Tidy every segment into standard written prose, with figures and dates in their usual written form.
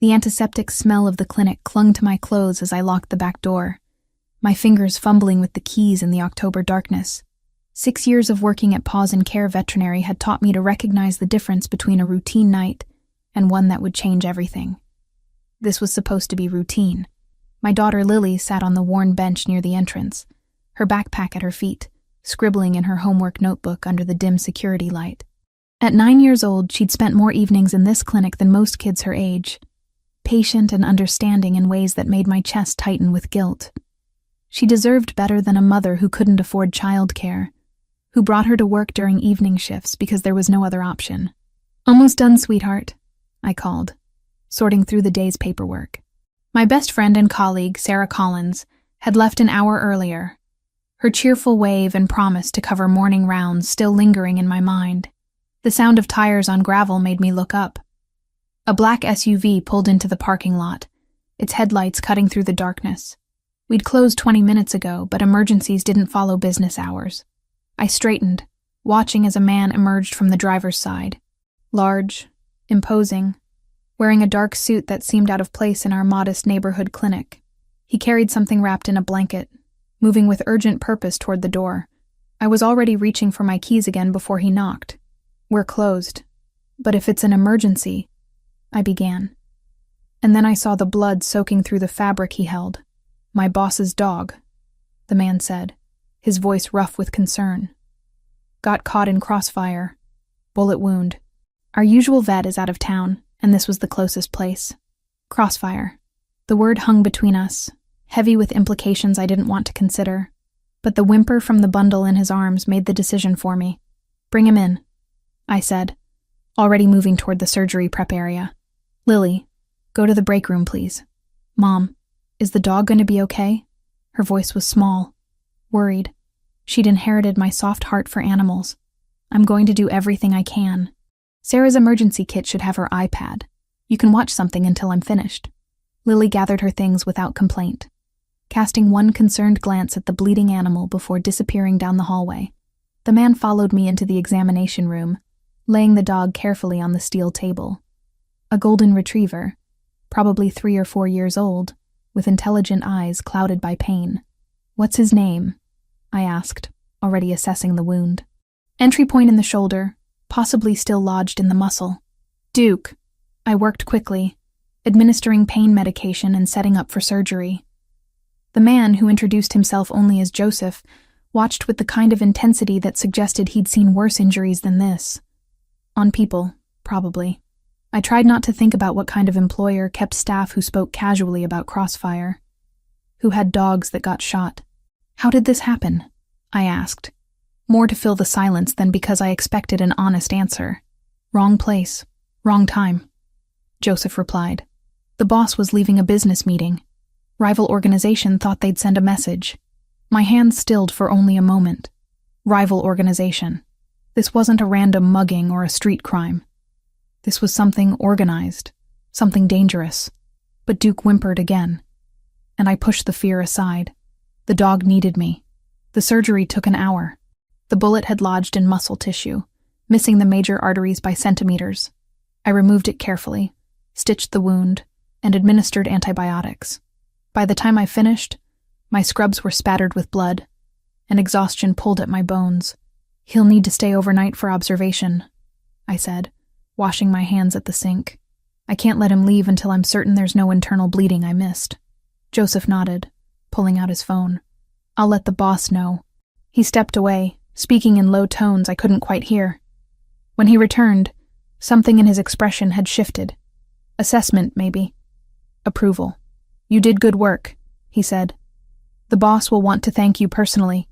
The antiseptic smell of the clinic clung to my clothes as I locked the back door, my fingers fumbling with the keys in the October darkness. 6 years of working at Paws and Care Veterinary had taught me to recognize the difference between a routine night and one that would change everything. This was supposed to be routine. My daughter Lily sat on the worn bench near the entrance, her backpack at her feet, scribbling in her homework notebook under the dim security light. At 9 years old, she'd spent more evenings in this clinic than most kids her age, patient and understanding in ways that made my chest tighten with guilt. She deserved better than a mother who couldn't afford childcare, who brought her to work during evening shifts because there was no other option. "Almost done, sweetheart," I called, sorting through the day's paperwork. My best friend and colleague, Sarah Collins, had left an hour earlier, her cheerful wave and promise to cover morning rounds still lingering in my mind. The sound of tires on gravel made me look up. A black SUV pulled into the parking lot, its headlights cutting through the darkness. We'd closed 20 minutes ago, but emergencies didn't follow business hours. I straightened, watching as a man emerged from the driver's side. Large, imposing, wearing a dark suit that seemed out of place in our modest neighborhood clinic. He carried something wrapped in a blanket, moving with urgent purpose toward the door. I was already reaching for my keys again before he knocked. "We're closed. But if it's an emergency," I began. And then I saw the blood soaking through the fabric he held. "My boss's dog," the man said, his voice rough with concern. "Got caught in crossfire. Bullet wound. Our usual vet is out of town, and this was the closest place." Crossfire. The word hung between us, heavy with implications I didn't want to consider. But the whimper from the bundle in his arms made the decision for me. "Bring him in," I said, already moving toward the surgery prep area. "Lily, go to the break room, please." "Mom, is the dog going to be okay?" Her voice was small, worried. She'd inherited my soft heart for animals. "I'm going to do everything I can. Sarah's emergency kit should have her iPad. You can watch something until I'm finished." Lily gathered her things without complaint, casting one concerned glance at the bleeding animal before disappearing down the hallway. The man followed me into the examination room, laying the dog carefully on the steel table. A golden retriever, probably 3 or 4 years old, with intelligent eyes clouded by pain. "What's his name?" I asked, already assessing the wound. "Entry point in the shoulder, possibly still lodged in the muscle." "Duke." I worked quickly, administering pain medication and setting up for surgery. The man, who introduced himself only as Joseph, watched with the kind of intensity that suggested he'd seen worse injuries than this. On people, probably. I tried not to think about what kind of employer kept staff who spoke casually about crossfire, who had dogs that got shot. "How did this happen?" I asked, more to fill the silence than because I expected an honest answer. "Wrong place, wrong time," Joseph replied. "The boss was leaving a business meeting. Rival organization thought they'd send a message." My hands stilled for only a moment. Rival organization. This wasn't a random mugging or a street crime. This was something organized, something dangerous. But Duke whimpered again, and I pushed the fear aside. The dog needed me. The surgery took an hour. The bullet had lodged in muscle tissue, missing the major arteries by centimeters. I removed it carefully, stitched the wound, and administered antibiotics. By the time I finished, my scrubs were spattered with blood, and exhaustion pulled at my bones. "He'll need to stay overnight for observation," I said, washing my hands at the sink. "I can't let him leave until I'm certain there's no internal bleeding I missed." Joseph nodded, pulling out his phone. "I'll let the boss know." He stepped away, speaking in low tones I couldn't quite hear. When he returned, something in his expression had shifted. Assessment, maybe. Approval. "You did good work," he said. "The boss will want to thank you personally.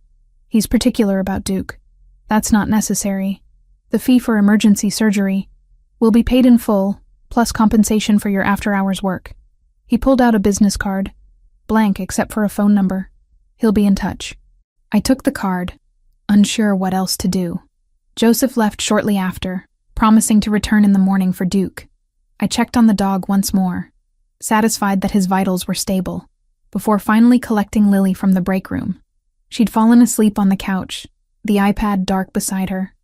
He's particular about Duke." "That's not necessary. The fee for emergency surgery will be paid in full, plus compensation for your after-hours work." He pulled out a business card, blank except for a phone number. "He'll be in touch." I took the card, unsure what else to do. Joseph left shortly after, promising to return in the morning for Duke. I checked on the dog once more, satisfied that his vitals were stable, before finally collecting Lily from the break room. She'd fallen asleep on the couch, the iPad dark beside her.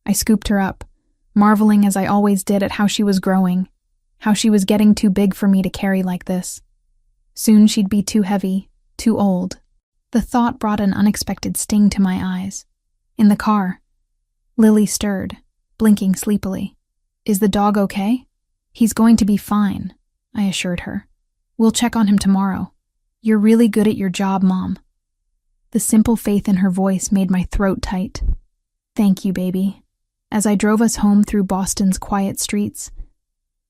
I scooped her up, marveling as I always did at how she was growing, How she was getting too big for me to carry like this. Soon she'd be too heavy, too old. The thought brought an unexpected sting to my eyes. In the car, Lily stirred, blinking sleepily. "Is the dog okay?" "He's going to be fine," I assured her. "We'll check on him tomorrow. You're really good at your job, Mom." The simple faith in her voice made my throat tight. "Thank you, baby." As I drove us home through Boston's quiet streets,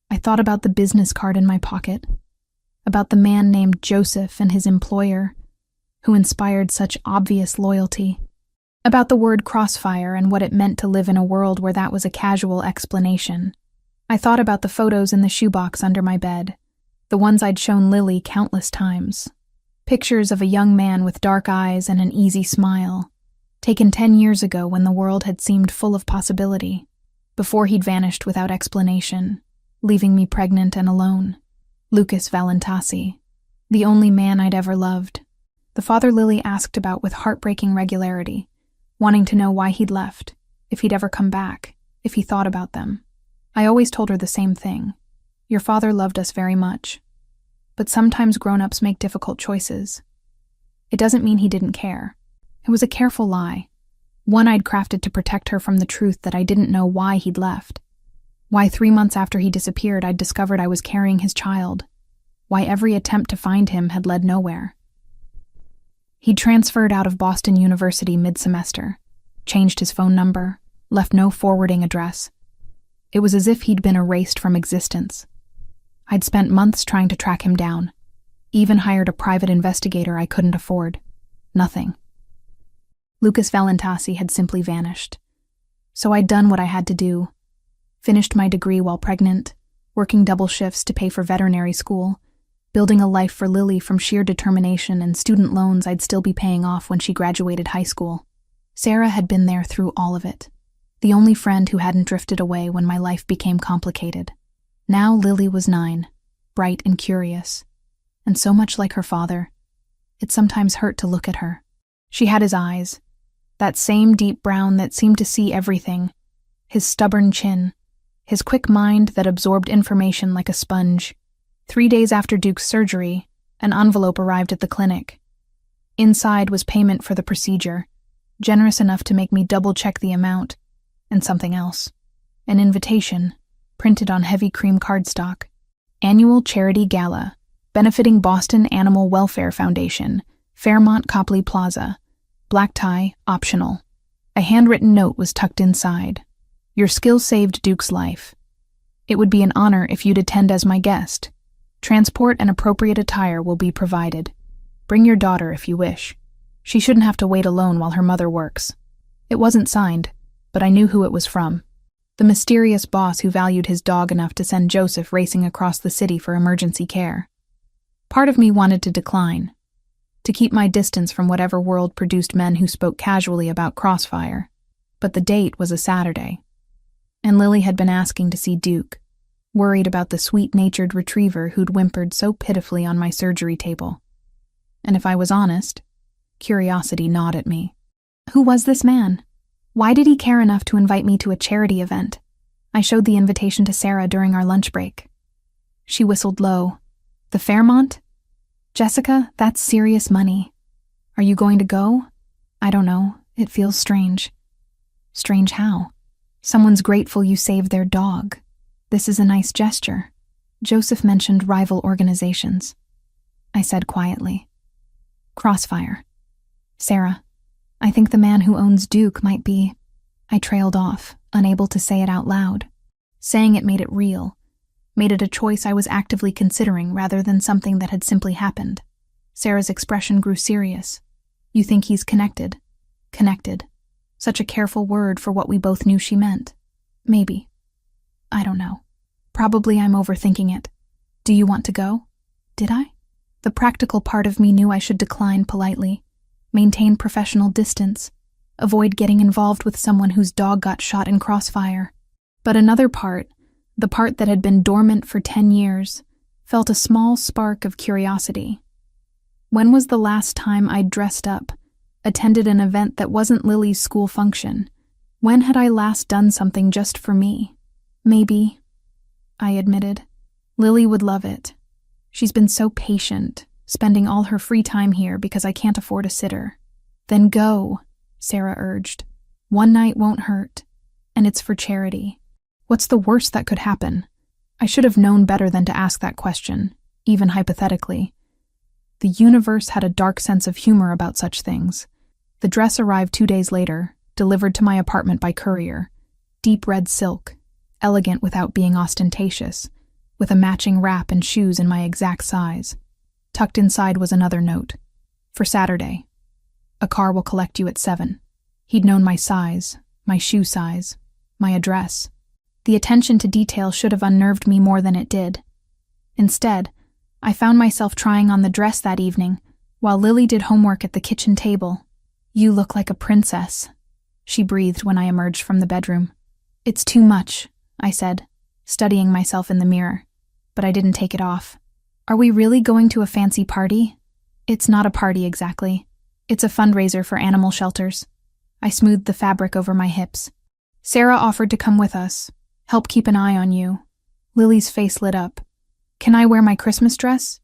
I thought about the business card in my pocket, about the man named Joseph and his employer, who inspired such obvious loyalty, about the word crossfire and what it meant to live in a world where that was a casual explanation. I thought about the photos in the shoebox under my bed, the ones I'd shown Lily countless times. Pictures of a young man with dark eyes and an easy smile, taken 10 years ago when the world had seemed full of possibility, before he'd vanished without explanation, leaving me pregnant and alone. Lucas Valentasi, the only man I'd ever loved. The father Lily asked about with heartbreaking regularity, wanting to know why he'd left, if he'd ever come back, if he thought about them. I always told her the same thing. Your father loved us very much, but sometimes grown-ups make difficult choices. It doesn't mean he didn't care. It was a careful lie, one I'd crafted to protect her from the truth that I didn't know why he'd left. Why 3 months after he disappeared I'd discovered I was carrying his child. Why every attempt to find him had led nowhere. He'd transferred out of Boston University mid-semester, changed his phone number, left no forwarding address. It was as if he'd been erased from existence. I'd spent months trying to track him down, even hired a private investigator I couldn't afford. Nothing. Lucas Valentasi had simply vanished. So I'd done what I had to do. Finished my degree while pregnant, working double shifts to pay for veterinary school, building a life for Lily from sheer determination and student loans I'd still be paying off when she graduated high school. Sarah had been there through all of it, the only friend who hadn't drifted away when my life became complicated. Now Lily was 9, bright and curious, and so much like her father. It sometimes hurt to look at her. She had his eyes, that same deep brown that seemed to see everything, his stubborn chin, his quick mind that absorbed information like a sponge. 3 days after Duke's surgery, an envelope arrived at the clinic. Inside was payment for the procedure, generous enough to make me double-check the amount, and something else. An invitation, printed on heavy cream cardstock. Annual Charity Gala, benefiting Boston Animal Welfare Foundation, Fairmont Copley Plaza. Black tie, optional. A handwritten note was tucked inside. Your skill saved Duke's life. It would be an honor if you'd attend as my guest. Transport and appropriate attire will be provided. Bring your daughter if you wish. She shouldn't have to wait alone while her mother works. It wasn't signed, but I knew who it was from. The mysterious boss who valued his dog enough to send Joseph racing across the city for emergency care. Part of me wanted to decline, to keep my distance from whatever world-produced men who spoke casually about Crossfire. But the date was a Saturday, and Lily had been asking to see Duke, worried about the sweet-natured retriever who'd whimpered so pitifully on my surgery table. And if I was honest, curiosity gnawed at me. Who was this man? Why did he care enough to invite me to a charity event? I showed the invitation to Sarah during our lunch break. She whistled low. The Fairmont? Jessica, that's serious money. Are you going to go? I don't know. It feels strange. Strange how? Someone's grateful you saved their dog. This is a nice gesture. Joseph mentioned rival organizations. I said quietly. Crossfire. Sarah, I think the man who owns Duke might be... I trailed off, unable to say it out loud. Saying it made it real. Made it a choice I was actively considering rather than something that had simply happened. Sarah's expression grew serious. You think he's connected? Connected. Such a careful word for what we both knew she meant. Maybe. I don't know. Probably I'm overthinking it. Do you want to go? Did I? The practical part of me knew I should decline politely, maintain professional distance, avoid getting involved with someone whose dog got shot in Crossfire. But another part, the part that had been dormant for 10 years, felt a small spark of curiosity. When was the last time I'd dressed up, attended an event that wasn't Lily's school function? When had I last done something just for me? Maybe, I admitted, Lily would love it. She's been so patient, spending all her free time here because I can't afford a sitter. Then go, Sarah urged. One night won't hurt, and it's for charity. What's the worst that could happen? I should have known better than to ask that question, even hypothetically. The universe had a dark sense of humor about such things. The dress arrived 2 days later, delivered to my apartment by courier. Deep red silk, elegant without being ostentatious, with a matching wrap and shoes in my exact size. Tucked inside was another note. For Saturday. A car will collect you at 7. He'd known my size, my shoe size, my address. The attention to detail should have unnerved me more than it did. Instead, I found myself trying on the dress that evening, while Lily did homework at the kitchen table. You look like a princess, she breathed when I emerged from the bedroom. It's too much, I said, studying myself in the mirror, but I didn't take it off. Are we really going to a fancy party? It's not a party exactly. It's a fundraiser for animal shelters. I smoothed the fabric over my hips. Sarah offered to come with us, help keep an eye on you. Lily's face lit up. Can I wear my Christmas dress?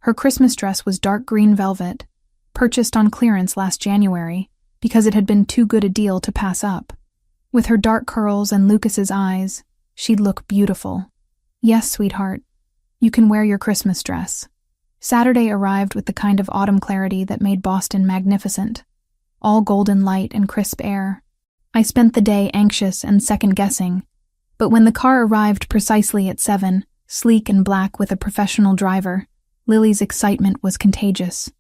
Her Christmas dress was dark green velvet, purchased on clearance last January because it had been too good a deal to pass up. With her dark curls and Lucas's eyes, she'd look beautiful. Yes, sweetheart, you can wear your Christmas dress. Saturday arrived with the kind of autumn clarity that made Boston magnificent. All golden light and crisp air. I spent the day anxious and second-guessing, but when the car arrived precisely at 7, sleek and black with a professional driver, Lily's excitement was contagious.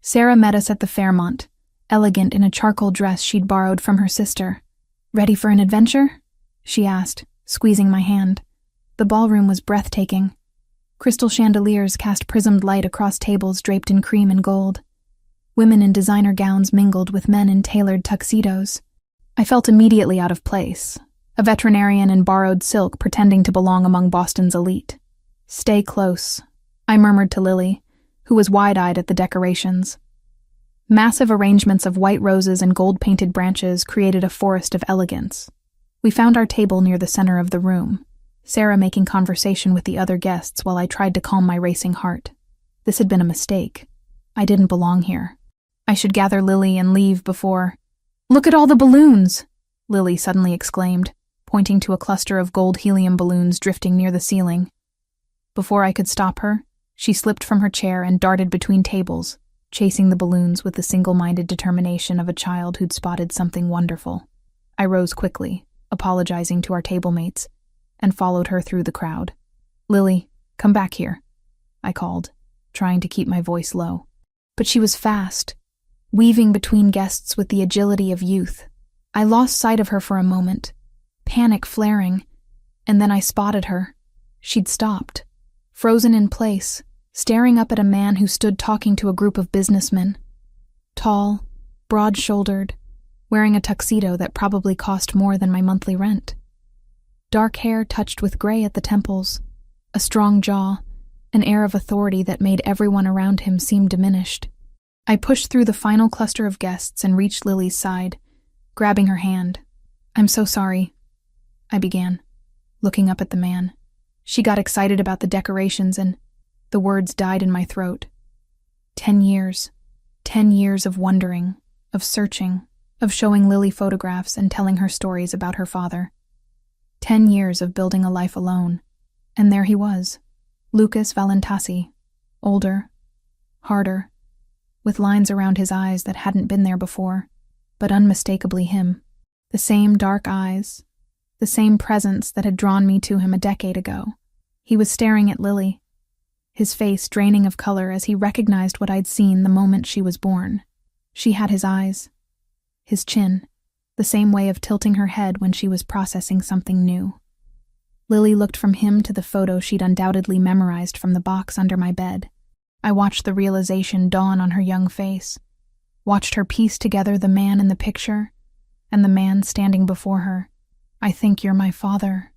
Sarah met us at the Fairmont, elegant in a charcoal dress she'd borrowed from her sister. Ready for an adventure? She asked, squeezing my hand. The ballroom was breathtaking. Crystal chandeliers cast prismed light across tables draped in cream and gold. Women in designer gowns mingled with men in tailored tuxedos. I felt immediately out of place, a veterinarian in borrowed silk pretending to belong among Boston's elite. Stay close, I murmured to Lily, who was wide-eyed at the decorations. Massive arrangements of white roses and gold-painted branches created a forest of elegance. We found our table near the center of the room, Sarah making conversation with the other guests while I tried to calm my racing heart. This had been a mistake. I didn't belong here. I should gather Lily and leave before— Look at all the balloons! Lily suddenly exclaimed, pointing to a cluster of gold helium balloons drifting near the ceiling. Before I could stop her, she slipped from her chair and darted between tables, chasing the balloons with the single-minded determination of a child who'd spotted something wonderful. I rose quickly, apologizing to our table mates, and followed her through the crowd. Lily, come back here, I called, trying to keep my voice low. But she was fast, weaving between guests with the agility of youth. I lost sight of her for a moment, panic flaring, and then I spotted her. She'd stopped, frozen in place, staring up at a man who stood talking to a group of businessmen. Tall, broad-shouldered, wearing a tuxedo that probably cost more than my monthly rent. Dark hair touched with gray at the temples, a strong jaw, an air of authority that made everyone around him seem diminished. I pushed through the final cluster of guests and reached Lily's side, grabbing her hand. I'm so sorry, I began, looking up at the man. She got excited about the decorations and the words died in my throat. 10 years. 10 years of wondering, of searching, of showing Lily photographs and telling her stories about her father. 10 years of building a life alone. And there he was, Lucas Valentasi, older, harder, with lines around his eyes that hadn't been there before, but unmistakably him. The same dark eyes, the same presence that had drawn me to him a decade ago. He was staring at Lily, his face draining of color as he recognized what I'd seen the moment she was born. She had his eyes, his chin, the same way of tilting her head when she was processing something new. Lily looked from him to the photo she'd undoubtedly memorized from the box under my bed. I watched the realization dawn on her young face, watched her piece together the man in the picture and the man standing before her. I think you're my father,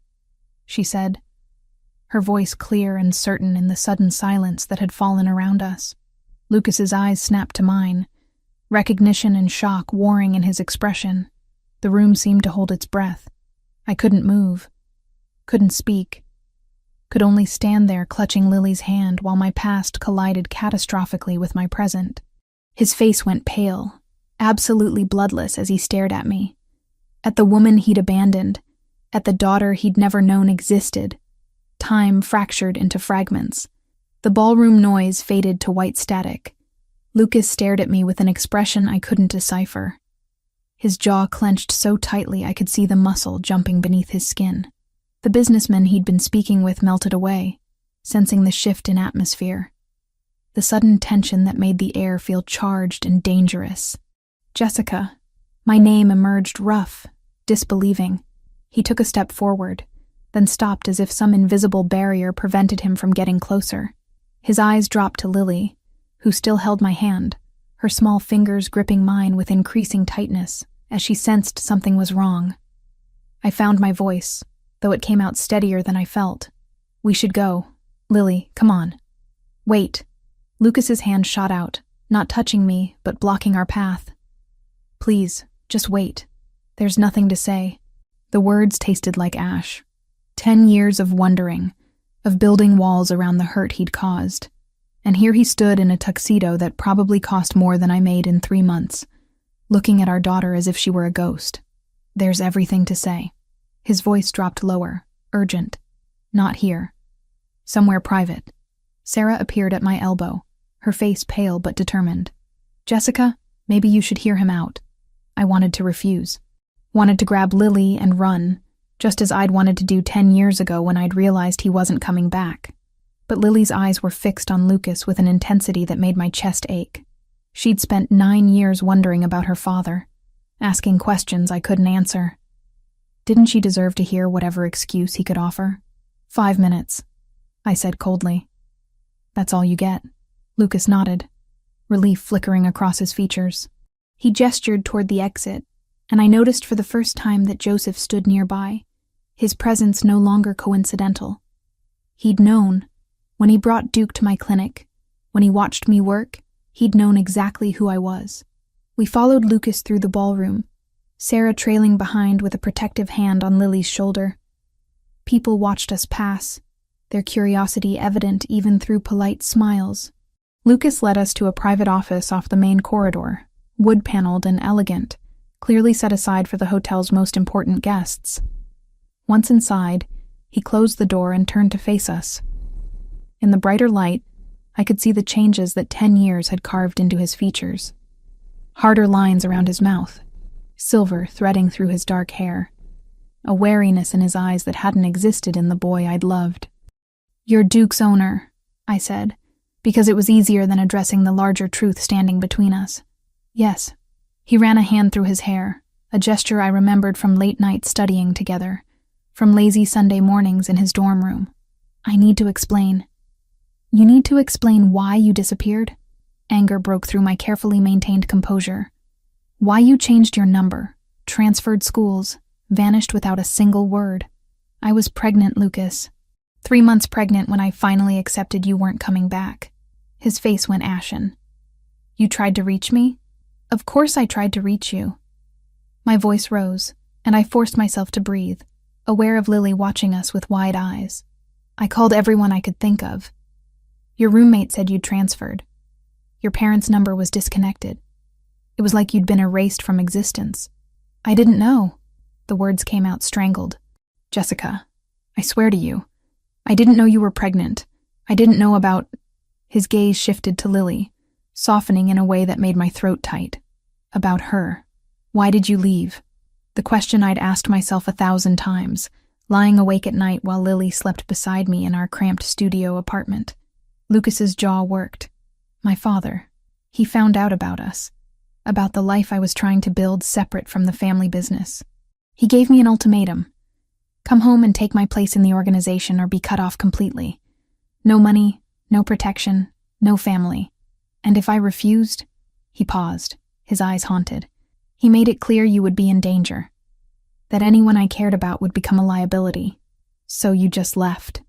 she said, her voice clear and certain in the sudden silence that had fallen around us. Lucas's eyes snapped to mine, recognition and shock warring in his expression. The room seemed to hold its breath. I couldn't move, couldn't speak, could only stand there clutching Lily's hand while my past collided catastrophically with my present. His face went pale, absolutely bloodless as he stared at me. At the woman he'd abandoned, at the daughter he'd never known existed. Time fractured into fragments. The ballroom noise faded to white static. Lucas stared at me with an expression I couldn't decipher. His jaw clenched so tightly I could see the muscle jumping beneath his skin. The businessman he'd been speaking with melted away, sensing the shift in atmosphere. The sudden tension that made the air feel charged and dangerous. Jessica. My name emerged rough, disbelieving. He took a step forward, then stopped as if some invisible barrier prevented him from getting closer. His eyes dropped to Lily, who still held my hand, her small fingers gripping mine with increasing tightness as she sensed something was wrong. I found my voice, though it came out steadier than I felt. We should go. Lily, come on. Wait. Lucas's hand shot out, not touching me, but blocking our path. Please, just wait. There's nothing to say. The words tasted like ash. 10 years of wondering, of building walls around the hurt he'd caused. And here he stood in a tuxedo that probably cost more than I made in 3 months, looking at our daughter as if she were a ghost. There's everything to say. His voice dropped lower, urgent. Not here. Somewhere private. Sarah appeared at my elbow, her face pale but determined. Jessica, maybe you should hear him out. I wanted to refuse. Wanted to grab Lily and run, just as I'd wanted to do 10 years ago when I'd realized he wasn't coming back. But Lily's eyes were fixed on Lucas with an intensity that made my chest ache. She'd spent 9 years wondering about her father, asking questions I couldn't answer. Didn't she deserve to hear whatever excuse he could offer? 5 minutes, I said coldly. That's all you get. Lucas nodded, relief flickering across his features. He gestured toward the exit, and I noticed for the first time that Joseph stood nearby, his presence no longer coincidental. He'd known. When he brought Duke to my clinic, when he watched me work, he'd known exactly who I was. We followed Lucas through the ballroom, Sarah trailing behind with a protective hand on Lily's shoulder. People watched us pass, their curiosity evident even through polite smiles. Lucas led us to a private office off the main corridor, wood-paneled and elegant, clearly set aside for the hotel's most important guests. Once inside, he closed the door and turned to face us. In the brighter light, I could see the changes that 10 years had carved into his features. Harder lines around his mouth, silver threading through his dark hair, a wariness in his eyes that hadn't existed in the boy I'd loved. "You're Duke's owner," I said, because it was easier than addressing the larger truth standing between us. "Yes." He ran a hand through his hair, a gesture I remembered from late night studying together, from lazy Sunday mornings in his dorm room. "I need to explain." "You need to explain why you disappeared?" Anger broke through my carefully maintained composure. "Why you changed your number, transferred schools, vanished without a single word." "I was pregnant, Lucas. 3 months pregnant when I finally accepted you weren't coming back." His face went ashen. "You tried to reach me?" "Of course I tried to reach you." My voice rose, and I forced myself to breathe, aware of Lily watching us with wide eyes. "I called everyone I could think of. Your roommate said you'd transferred. Your parents' number was disconnected. It was like you'd been erased from existence. I didn't know." The words came out strangled. "Jessica, I swear to you, I didn't know you were pregnant. I didn't know about—" His gaze shifted to Lily, softening in a way that made my throat tight. "About her. Why did you leave?" The question I'd asked myself 1,000 times, lying awake at night while Lily slept beside me in our cramped studio apartment. Lucas's jaw worked. My father. He found out about us, about the life I was trying to build separate from the family business. He gave me an ultimatum. Come home and take my place in the organization or be cut off completely. No money, no protection, no family. And if I refused, he paused, his eyes haunted. He made it clear you would be in danger, that anyone I cared about would become a liability. So you just left.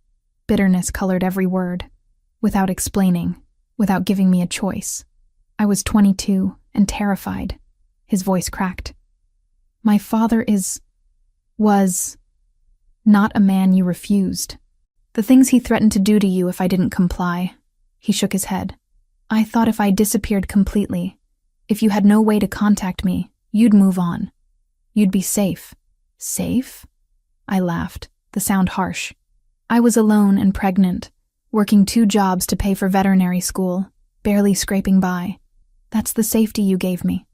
Bitterness colored every word. Without explaining, without giving me a choice. I was 22 and terrified. His voice cracked. My father was not a man you refused. The things he threatened to do to you if I didn't comply. He shook his head. I thought if I disappeared completely, if you had no way to contact me, you'd move on. You'd be safe. Safe? I laughed, the sound harsh. I was alone and pregnant, working 2 jobs to pay for veterinary school, barely scraping by. That's the safety you gave me.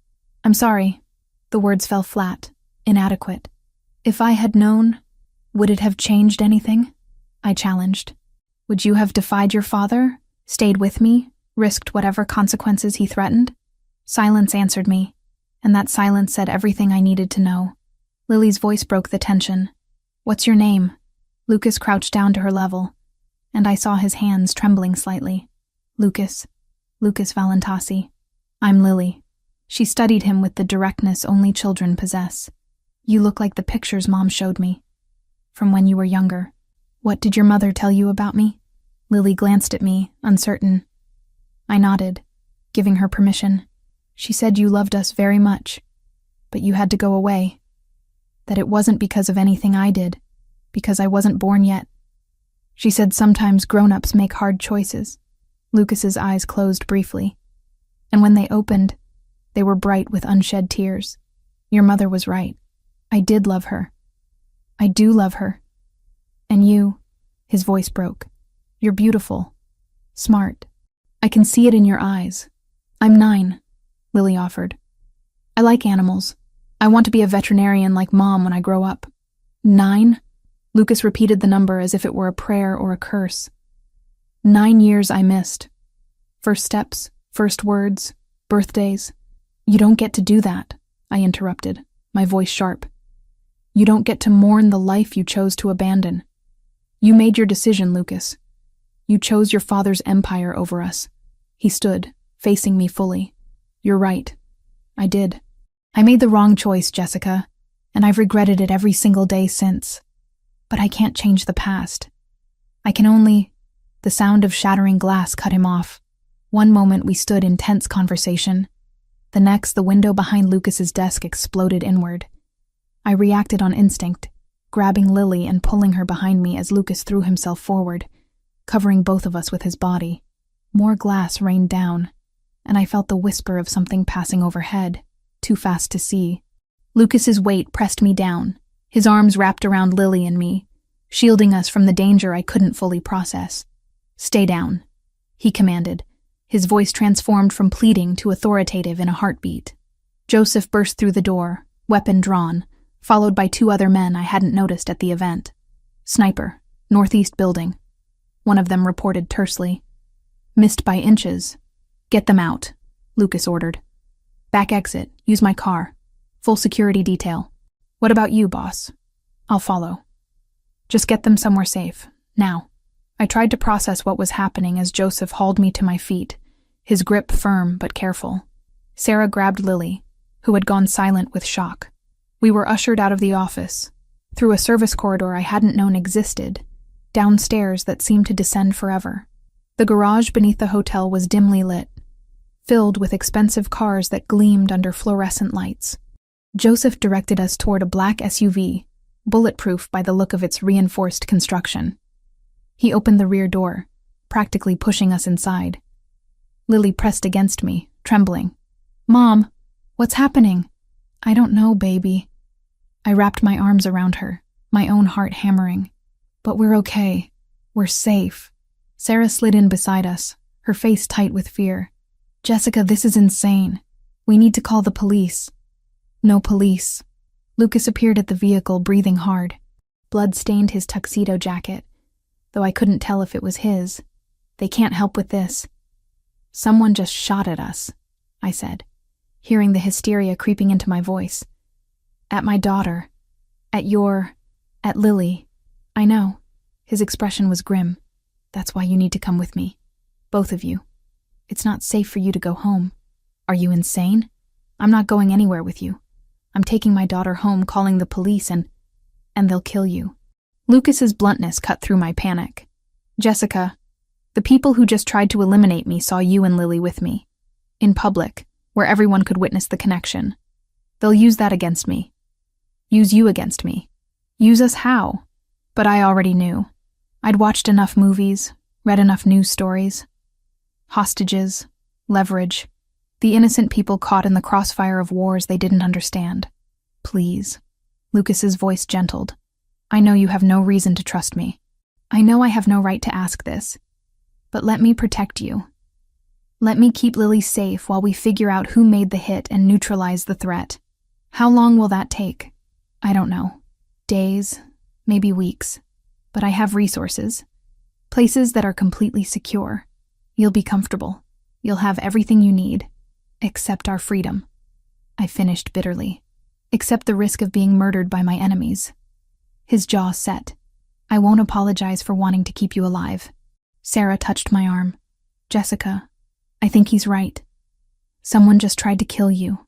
I'm sorry. The words fell flat, inadequate. If I had known, would it have changed anything? I challenged. Would you have defied your father, stayed with me, risked whatever consequences he threatened? Silence answered me, and that silence said everything I needed to know. Lily's voice broke the tension. What's your name? Lucas crouched down to her level, and I saw his hands trembling slightly. Lucas Valentasi. I'm Lily. She studied him with the directness only children possess. You look like the pictures Mom showed me. From when you were younger. What did your mother tell you about me? Lily glanced at me, uncertain. I nodded, giving her permission. She said you loved us very much, but you had to go away. That it wasn't because of anything I did, because I wasn't born yet. She said sometimes grown-ups make hard choices. Lucas's eyes closed briefly, and when they opened, they were bright with unshed tears. Your mother was right. I did love her. I do love her. And you, his voice broke. You're beautiful. Smart. I can see it in your eyes. I'm 9, Lily offered. I like animals. I want to be a veterinarian like Mom when I grow up. 9? Lucas repeated the number as if it were a prayer or a curse. 9 years I missed. First steps, first words, birthdays. You don't get to do that, I interrupted, my voice sharp. You don't get to mourn the life you chose to abandon. You made your decision, Lucas. You chose your father's empire over us. He stood, facing me fully. You're right. I did. I made the wrong choice, Jessica, and I've regretted it every single day since. But I can't change the past. I can only... The sound of shattering glass cut him off. One moment we stood in tense conversation. The next, the window behind Lucas's desk exploded inward. I reacted on instinct, grabbing Lily and pulling her behind me as Lucas threw himself forward, covering both of us with his body. More glass rained down, and I felt the whisper of something passing overhead, too fast to see. Lucas's weight pressed me down, his arms wrapped around Lily and me, shielding us from the danger I couldn't fully process. Stay down, he commanded, his voice transformed from pleading to authoritative in a heartbeat. Joseph burst through the door, weapon drawn, followed by 2 other men I hadn't noticed at the event. Sniper, northeast building. One of them reported tersely. Missed by inches. Get them out, Lucas ordered. Back exit, use my car. Full security detail. What about you, boss? I'll follow. Just get them somewhere safe, now. I tried to process what was happening as Joseph hauled me to my feet, his grip firm but careful. Sarah grabbed Lily, who had gone silent with shock. We were ushered out of the office, through a service corridor I hadn't known existed, downstairs that seemed to descend forever. The garage beneath the hotel was dimly lit, filled with expensive cars that gleamed under fluorescent lights. Joseph directed us toward a black SUV, bulletproof by the look of its reinforced construction. He opened the rear door, practically pushing us inside. Lily pressed against me, trembling. Mom, what's happening? I don't know, baby. I wrapped my arms around her, my own heart hammering. But we're okay. We're safe. Sarah slid in beside us, her face tight with fear. Jessica, this is insane. We need to call the police. No police. Lucas appeared at the vehicle, breathing hard. Blood stained his tuxedo jacket, though I couldn't tell if it was his. They can't help with this. Someone just shot at us, I said, hearing the hysteria creeping into my voice. At my daughter. At Lily. I know. His expression was grim. That's why you need to come with me. Both of you. It's not safe for you to go home. Are you insane? I'm not going anywhere with you. I'm taking my daughter home, calling the police, and they'll kill you. Lucas's bluntness cut through my panic. Jessica, the people who just tried to eliminate me saw you and Lily with me. In public, where everyone could witness the connection. They'll use that against me. Use you against me. Use us how? But I already knew. I'd watched enough movies, read enough news stories. Hostages, leverage, the innocent people caught in the crossfire of wars they didn't understand. Please. Lucas's voice gentled. I know you have no reason to trust me. I know I have no right to ask this. But let me protect you. Let me keep Lily safe while we figure out who made the hit and neutralize the threat. How long will that take? I don't know. Days, maybe weeks. But I have resources. Places that are completely secure. You'll be comfortable. You'll have everything you need. Except our freedom. I finished bitterly. Except the risk of being murdered by my enemies. His jaw set. I won't apologize for wanting to keep you alive. Sarah touched my arm. Jessica, I think he's right. Someone just tried to kill you.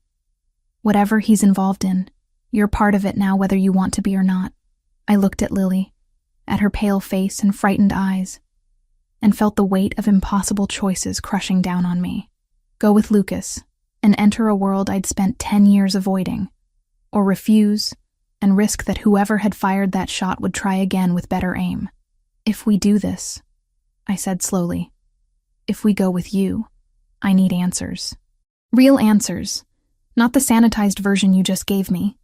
Whatever he's involved in, you're part of it now whether you want to be or not. I looked at Lily, at her pale face and frightened eyes, and felt the weight of impossible choices crushing down on me. Go with Lucas and enter a world I'd spent 10 years avoiding, or refuse and risk that whoever had fired that shot would try again with better aim. If we do this, I said slowly, if we go with you, I need answers. Real answers, not the sanitized version you just gave me.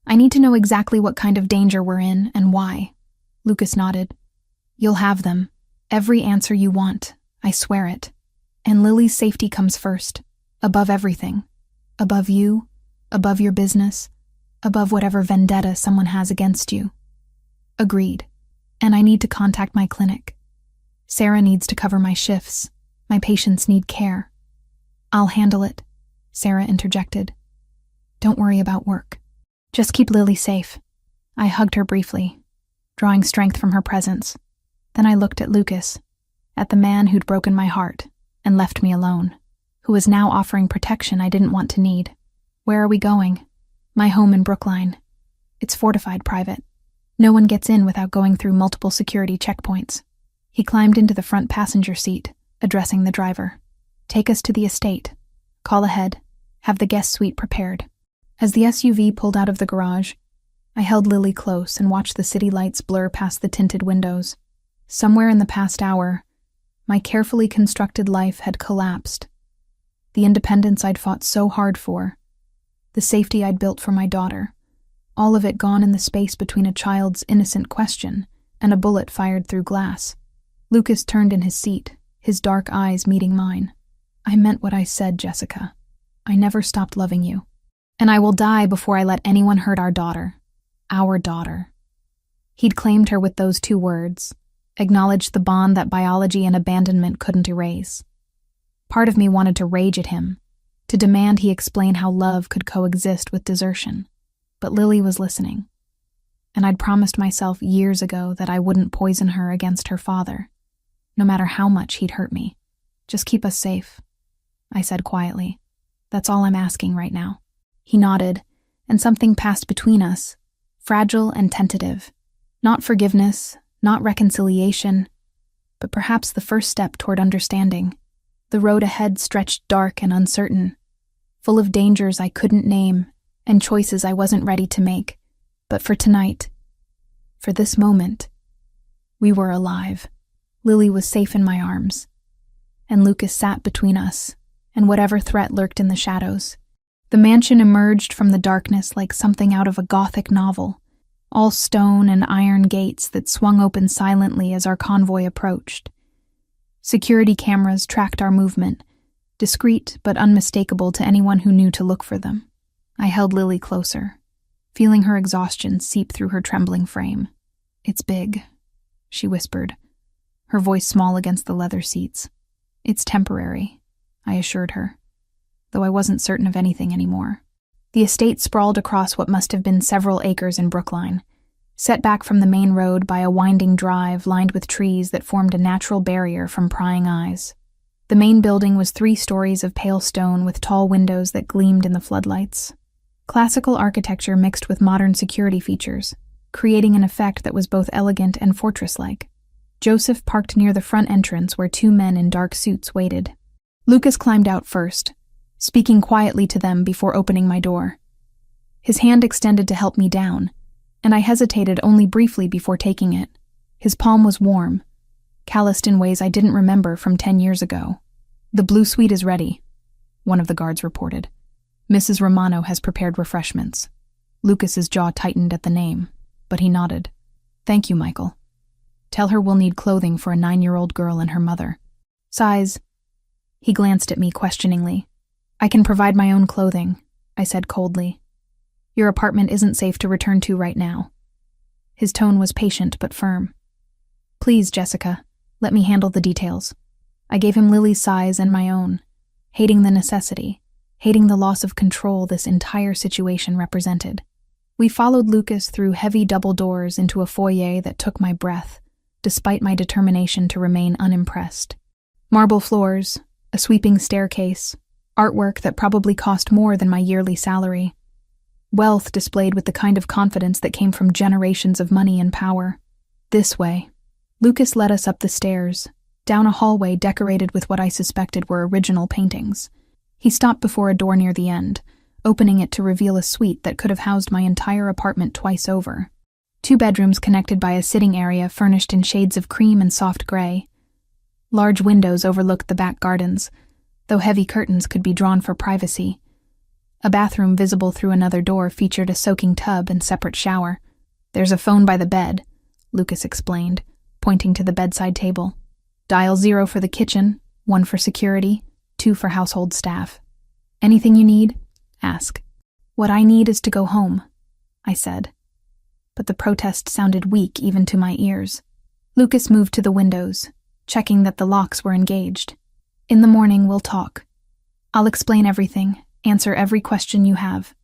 I need to know exactly what kind of danger we're in and why. Lucas nodded. You'll have them. Every answer you want, I swear it. And Lily's safety comes first, above everything. Above you, above your business, above whatever vendetta someone has against you. Agreed. And I need to contact my clinic. Sarah needs to cover my shifts. My patients need care. I'll handle it, Sarah interjected. Don't worry about work. Just keep Lily safe. I hugged her briefly, drawing strength from her presence. Then I looked at Lucas, at the man who'd broken my heart and left me alone, who was now offering protection I didn't want to need. Where are we going? My home in Brookline. It's fortified private. No one gets in without going through multiple security checkpoints. He climbed into the front passenger seat, addressing the driver. Take us to the estate. Call ahead. Have the guest suite prepared. As the SUV pulled out of the garage, I held Lily close and watched the city lights blur past the tinted windows. Somewhere in the past hour, my carefully constructed life had collapsed. The independence I'd fought so hard for, the safety I'd built for my daughter, all of it gone in the space between a child's innocent question and a bullet fired through glass. Lucas turned in his seat, his dark eyes meeting mine. I meant what I said, Jessica. I never stopped loving you. And I will die before I let anyone hurt our daughter. Our daughter. He'd claimed her with those 2 words, acknowledged the bond that biology and abandonment couldn't erase. Part of me wanted to rage at him, to demand he explain how love could coexist with desertion. But Lily was listening, and I'd promised myself years ago that I wouldn't poison her against her father, no matter how much he'd hurt me. Just keep us safe, I said quietly. That's all I'm asking right now. He nodded, and something passed between us, fragile and tentative. Not forgiveness, not reconciliation, but perhaps the first step toward understanding. The road ahead stretched dark and uncertain, full of dangers I couldn't name and choices I wasn't ready to make. But for tonight, for this moment, we were alive. Lily was safe in my arms, and Lucas sat between us and whatever threat lurked in the shadows. The mansion emerged from the darkness like something out of a Gothic novel, all stone and iron gates that swung open silently as our convoy approached. Security cameras tracked our movement, discreet but unmistakable to anyone who knew to look for them. I held Lily closer, feeling her exhaustion seep through her trembling frame. It's big, she whispered, her voice small against the leather seats. It's temporary, I assured her, though I wasn't certain of anything anymore. The estate sprawled across what must have been several acres in Brookline, set back from the main road by a winding drive lined with trees that formed a natural barrier from prying eyes. The main building was 3 stories of pale stone with tall windows that gleamed in the floodlights. Classical architecture mixed with modern security features, creating an effect that was both elegant and fortress-like. Joseph parked near the front entrance where 2 men in dark suits waited. Lucas climbed out first, speaking quietly to them before opening my door. His hand extended to help me down, and I hesitated only briefly before taking it. His palm was warm, calloused in ways I didn't remember from 10 years ago. "The blue suite is ready," one of the guards reported. "Mrs. Romano has prepared refreshments." Lucas's jaw tightened at the name, but he nodded. "Thank you, Michael. Tell her we'll need clothing for a 9-year-old girl and her mother." "Size?" He glanced at me questioningly. "I can provide my own clothing," I said coldly. "Your apartment isn't safe to return to right now." His tone was patient but firm. "Please, Jessica, let me handle the details." I gave him Lily's size and my own, hating the necessity, hating the loss of control this entire situation represented. We followed Lucas through heavy double doors into a foyer that took my breath, despite my determination to remain unimpressed. Marble floors, a sweeping staircase, artwork that probably cost more than my yearly salary. Wealth displayed with the kind of confidence that came from generations of money and power. "This way." Lucas led us up the stairs, down a hallway decorated with what I suspected were original paintings. He stopped before a door near the end, opening it to reveal a suite that could have housed my entire apartment twice over. 2 bedrooms connected by a sitting area furnished in shades of cream and soft gray. Large windows overlooked the back gardens, though heavy curtains could be drawn for privacy. A bathroom visible through another door featured a soaking tub and separate shower. "There's a phone by the bed," Lucas explained, pointing to the bedside table. "Dial 0 for the kitchen, 1 for security, 2 for household staff. Anything you need? Ask." "What I need is to go home," I said. But the protest sounded weak even to my ears. Lucas moved to the windows, checking that the locks were engaged. "In the morning, we'll talk. I'll explain everything, answer every question you have.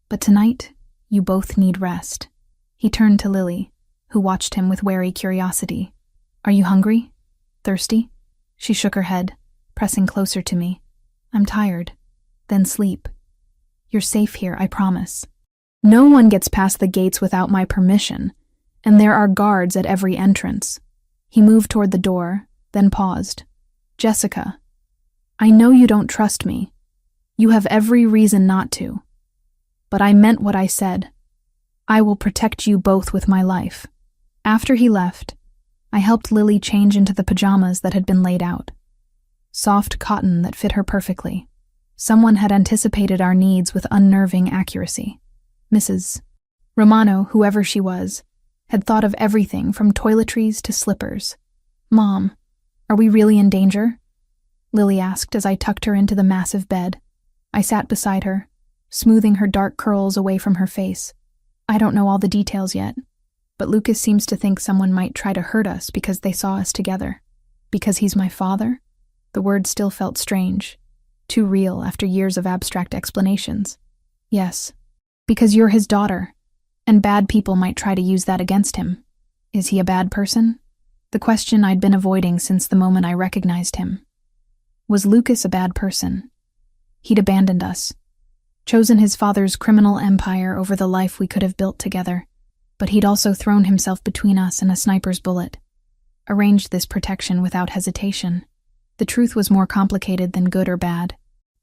But tonight, you both need rest." He turned to Lily, who watched him with wary curiosity. "Are you hungry? Thirsty?" She shook her head, pressing closer to me. "I'm tired." "Then sleep. You're safe here, I promise. No one gets past the gates without my permission, and there are guards at every entrance." He moved toward the door, then paused. "Jessica, I know you don't trust me. You have every reason not to. But I meant what I said. I will protect you both with my life." After he left, I helped Lily change into the pajamas that had been laid out. Soft cotton that fit her perfectly. Someone had anticipated our needs with unnerving accuracy. Mrs. Romano, whoever she was, had thought of everything from toiletries to slippers. "Mom, are we really in danger?" Lily asked as I tucked her into the massive bed. I sat beside her, smoothing her dark curls away from her face. "I don't know all the details yet, but Lucas seems to think someone might try to hurt us because they saw us together. Because he's my father?" The word still felt strange, too real after years of abstract explanations. "Yes, because you're his daughter, and bad people might try to use that against him." "Is he a bad person?" The question I'd been avoiding since the moment I recognized him. Was Lucas a bad person? He'd abandoned us, chosen his father's criminal empire over the life we could have built together, but he'd also thrown himself between us and a sniper's bullet, arranged this protection without hesitation. The truth was more complicated than good or bad.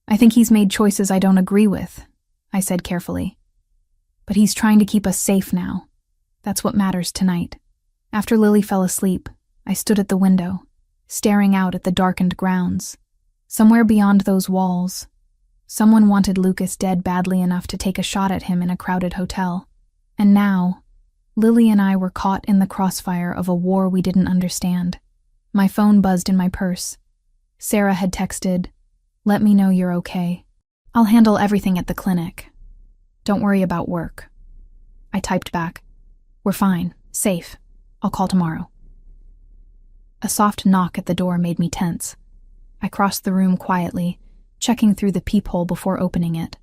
"I think he's made choices I don't agree with," I said carefully. "But he's trying to keep us safe now. That's what matters tonight." After Lily fell asleep, I stood at the window, staring out at the darkened grounds. Somewhere beyond those walls, someone wanted Lucas dead badly enough to take a shot at him in a crowded hotel. And now, Lily and I were caught in the crossfire of a war we didn't understand. My phone buzzed in my purse. Sarah had texted, "Let me know you're okay. I'll handle everything at the clinic. Don't worry about work." I typed back, "We're fine, safe. I'll call tomorrow." A soft knock at the door made me tense. I crossed the room quietly, checking through the peephole before opening it.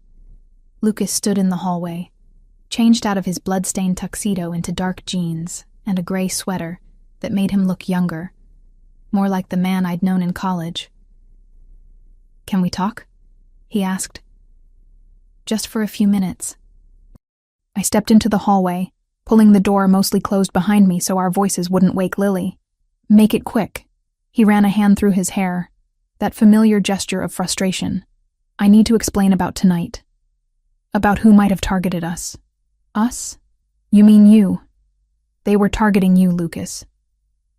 Lucas stood in the hallway, changed out of his blood-stained tuxedo into dark jeans and a gray sweater that made him look younger, more like the man I'd known in college. "Can we talk?" he asked. "Just for a few minutes." I stepped into the hallway, pulling the door mostly closed behind me so our voices wouldn't wake Lily. "Make it quick." He ran a hand through his hair, that familiar gesture of frustration. "I need to explain about tonight. About who might have targeted us." "Us? You mean you?" "They were targeting you, Lucas.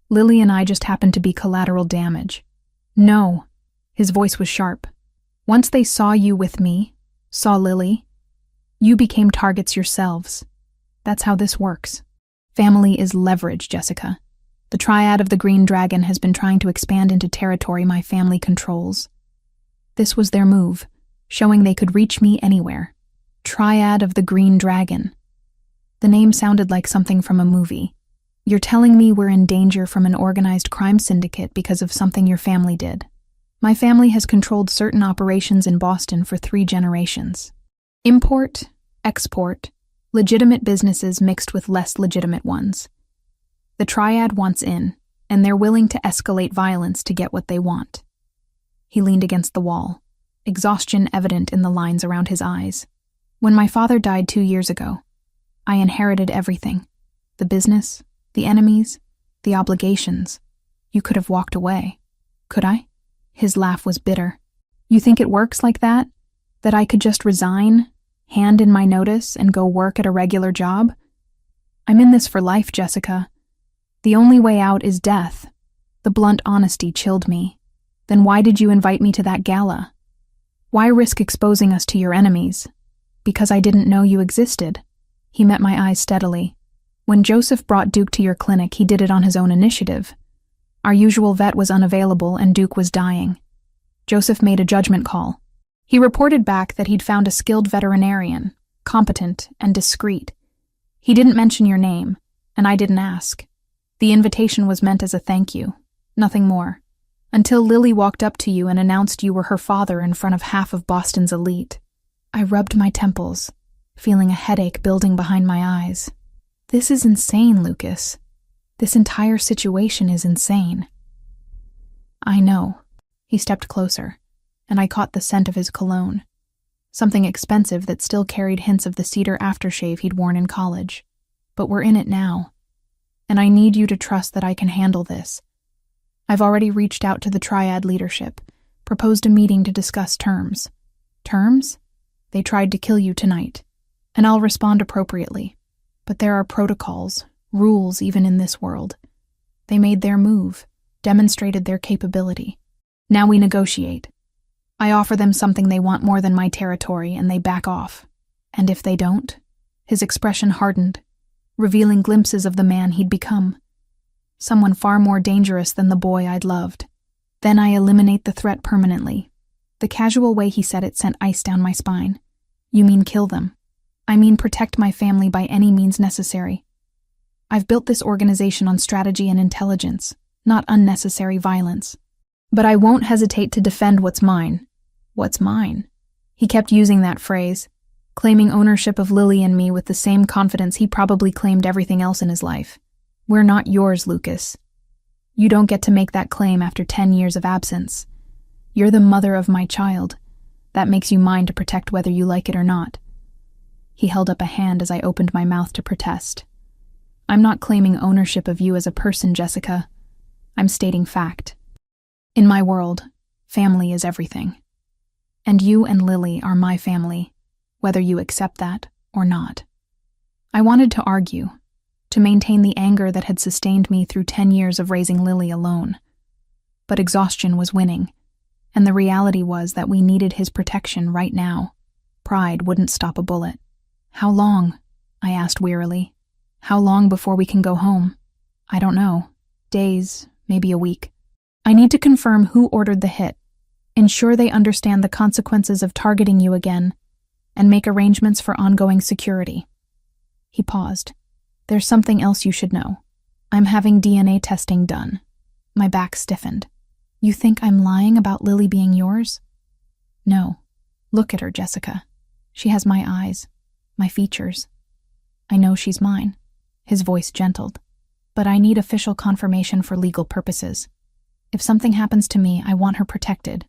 Lily and I just happened to be collateral damage. No. His voice was sharp. Once they saw you with me, saw Lily, you became targets yourselves. That's how this works. Family is leverage, Jessica. The triad of the Green Dragon has been trying to expand into territory my family controls. This was their move, showing they could reach me anywhere. Triad of the Green Dragon. The name sounded like something from a movie. You're telling me we're in danger from an organized crime syndicate because of something your family did. My family has controlled certain operations in Boston for 3 generations. Import, export, legitimate businesses mixed with less legitimate ones. The triad wants in, and they're willing to escalate violence to get what they want. He leaned against the wall, exhaustion evident in the lines around his eyes. When my father died 2 years ago, I inherited everything. The business, the enemies, the obligations. You could have walked away. Could I? His laugh was bitter. You think it works like that? That I could just resign, hand in my notice, and go work at a regular job? I'm in this for life, Jessica. The only way out is death. The blunt honesty chilled me. Then why did you invite me to that gala? Why risk exposing us to your enemies? Because I didn't know you existed. He met my eyes steadily. When Joseph brought Duke to your clinic, he did it on his own initiative. Our usual vet was unavailable and Duke was dying. Joseph made a judgment call. He reported back that he'd found a skilled veterinarian, competent and discreet. He didn't mention your name, and I didn't ask. The invitation was meant as a thank you, nothing more. Until Lily walked up to you and announced you were her father in front of half of Boston's elite. I rubbed my temples, feeling a headache building behind my eyes. This is insane, Lucas. This entire situation is insane. I know. He stepped closer, and I caught the scent of his cologne. Something expensive that still carried hints of the cedar aftershave he'd worn in college. But we're in it now. And I need you to trust that I can handle this. I've already reached out to the Triad leadership, proposed a meeting to discuss terms. Terms? They tried to kill you tonight, and I'll respond appropriately. But there are protocols, rules even in this world. They made their move, demonstrated their capability. Now we negotiate. I offer them something they want more than my territory, and they back off. And if they don't? His expression hardened, revealing glimpses of the man he'd become. Someone far more dangerous than the boy I'd loved. Then I eliminate the threat permanently. The casual way he said it sent ice down my spine. You mean kill them? I mean protect my family by any means necessary. I've built this organization on strategy and intelligence, not unnecessary violence. But I won't hesitate to defend what's mine. What's mine? He kept using that phrase, claiming ownership of Lily and me with the same confidence he probably claimed everything else in his life. We're not yours, Lucas. You don't get to make that claim after 10 years of absence. You're the mother of my child. That makes you mine to protect whether you like it or not. He held up a hand as I opened my mouth to protest. I'm not claiming ownership of you as a person, Jessica. I'm stating fact. In my world, family is everything. And you and Lily are my family, whether you accept that or not. I wanted to argue, to maintain the anger that had sustained me through 10 years of raising Lily alone. But exhaustion was winning, and the reality was that we needed his protection right now. Pride wouldn't stop a bullet. How long? I asked wearily. How long before we can go home? I don't know. Days, maybe a week. I need to confirm who ordered the hit, ensure they understand the consequences of targeting you again, and make arrangements for ongoing security. He paused. There's something else you should know. I'm having DNA testing done. My back stiffened. You think I'm lying about Lily being yours? No. Look at her, Jessica. She has my eyes, my features. I know she's mine. His voice gentled. But I need official confirmation for legal purposes. If something happens to me, I want her protected.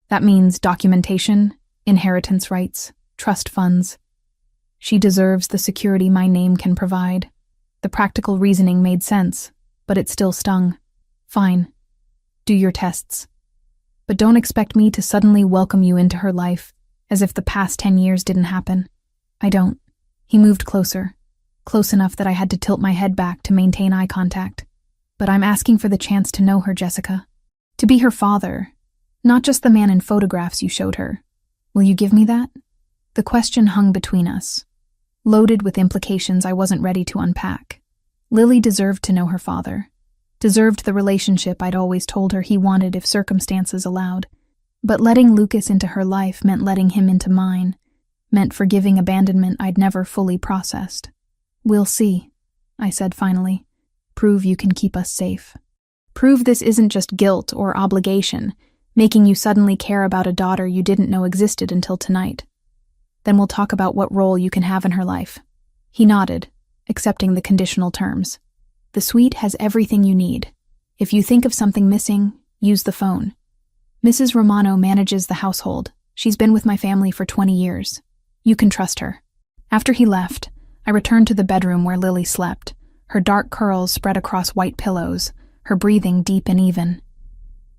That means documentation, inheritance rights, trust funds. She deserves the security my name can provide. The practical reasoning made sense, but it still stung. Fine. Do your tests. But don't expect me to suddenly welcome you into her life, as if the past 10 years didn't happen. I don't. He moved closer, close enough that I had to tilt my head back to maintain eye contact. But I'm asking for the chance to know her, Jessica. To be her father, not just the man in photographs you showed her. Will you give me that? The question hung between us, loaded with implications I wasn't ready to unpack. Lily deserved to know her father, deserved the relationship I'd always told her he wanted if circumstances allowed. But letting Lucas into her life meant letting him into mine, meant forgiving abandonment I'd never fully processed. We'll see, I said finally. Prove you can keep us safe. Prove this isn't just guilt or obligation, making you suddenly care about a daughter you didn't know existed until tonight. Then we'll talk about what role you can have in her life. He nodded, accepting the conditional terms. The suite has everything you need. If you think of something missing, use the phone. Mrs. Romano manages the household. She's been with my family for 20 years. You can trust her. After he left, I returned to the bedroom where Lily slept, her dark curls spread across white pillows, her breathing deep and even.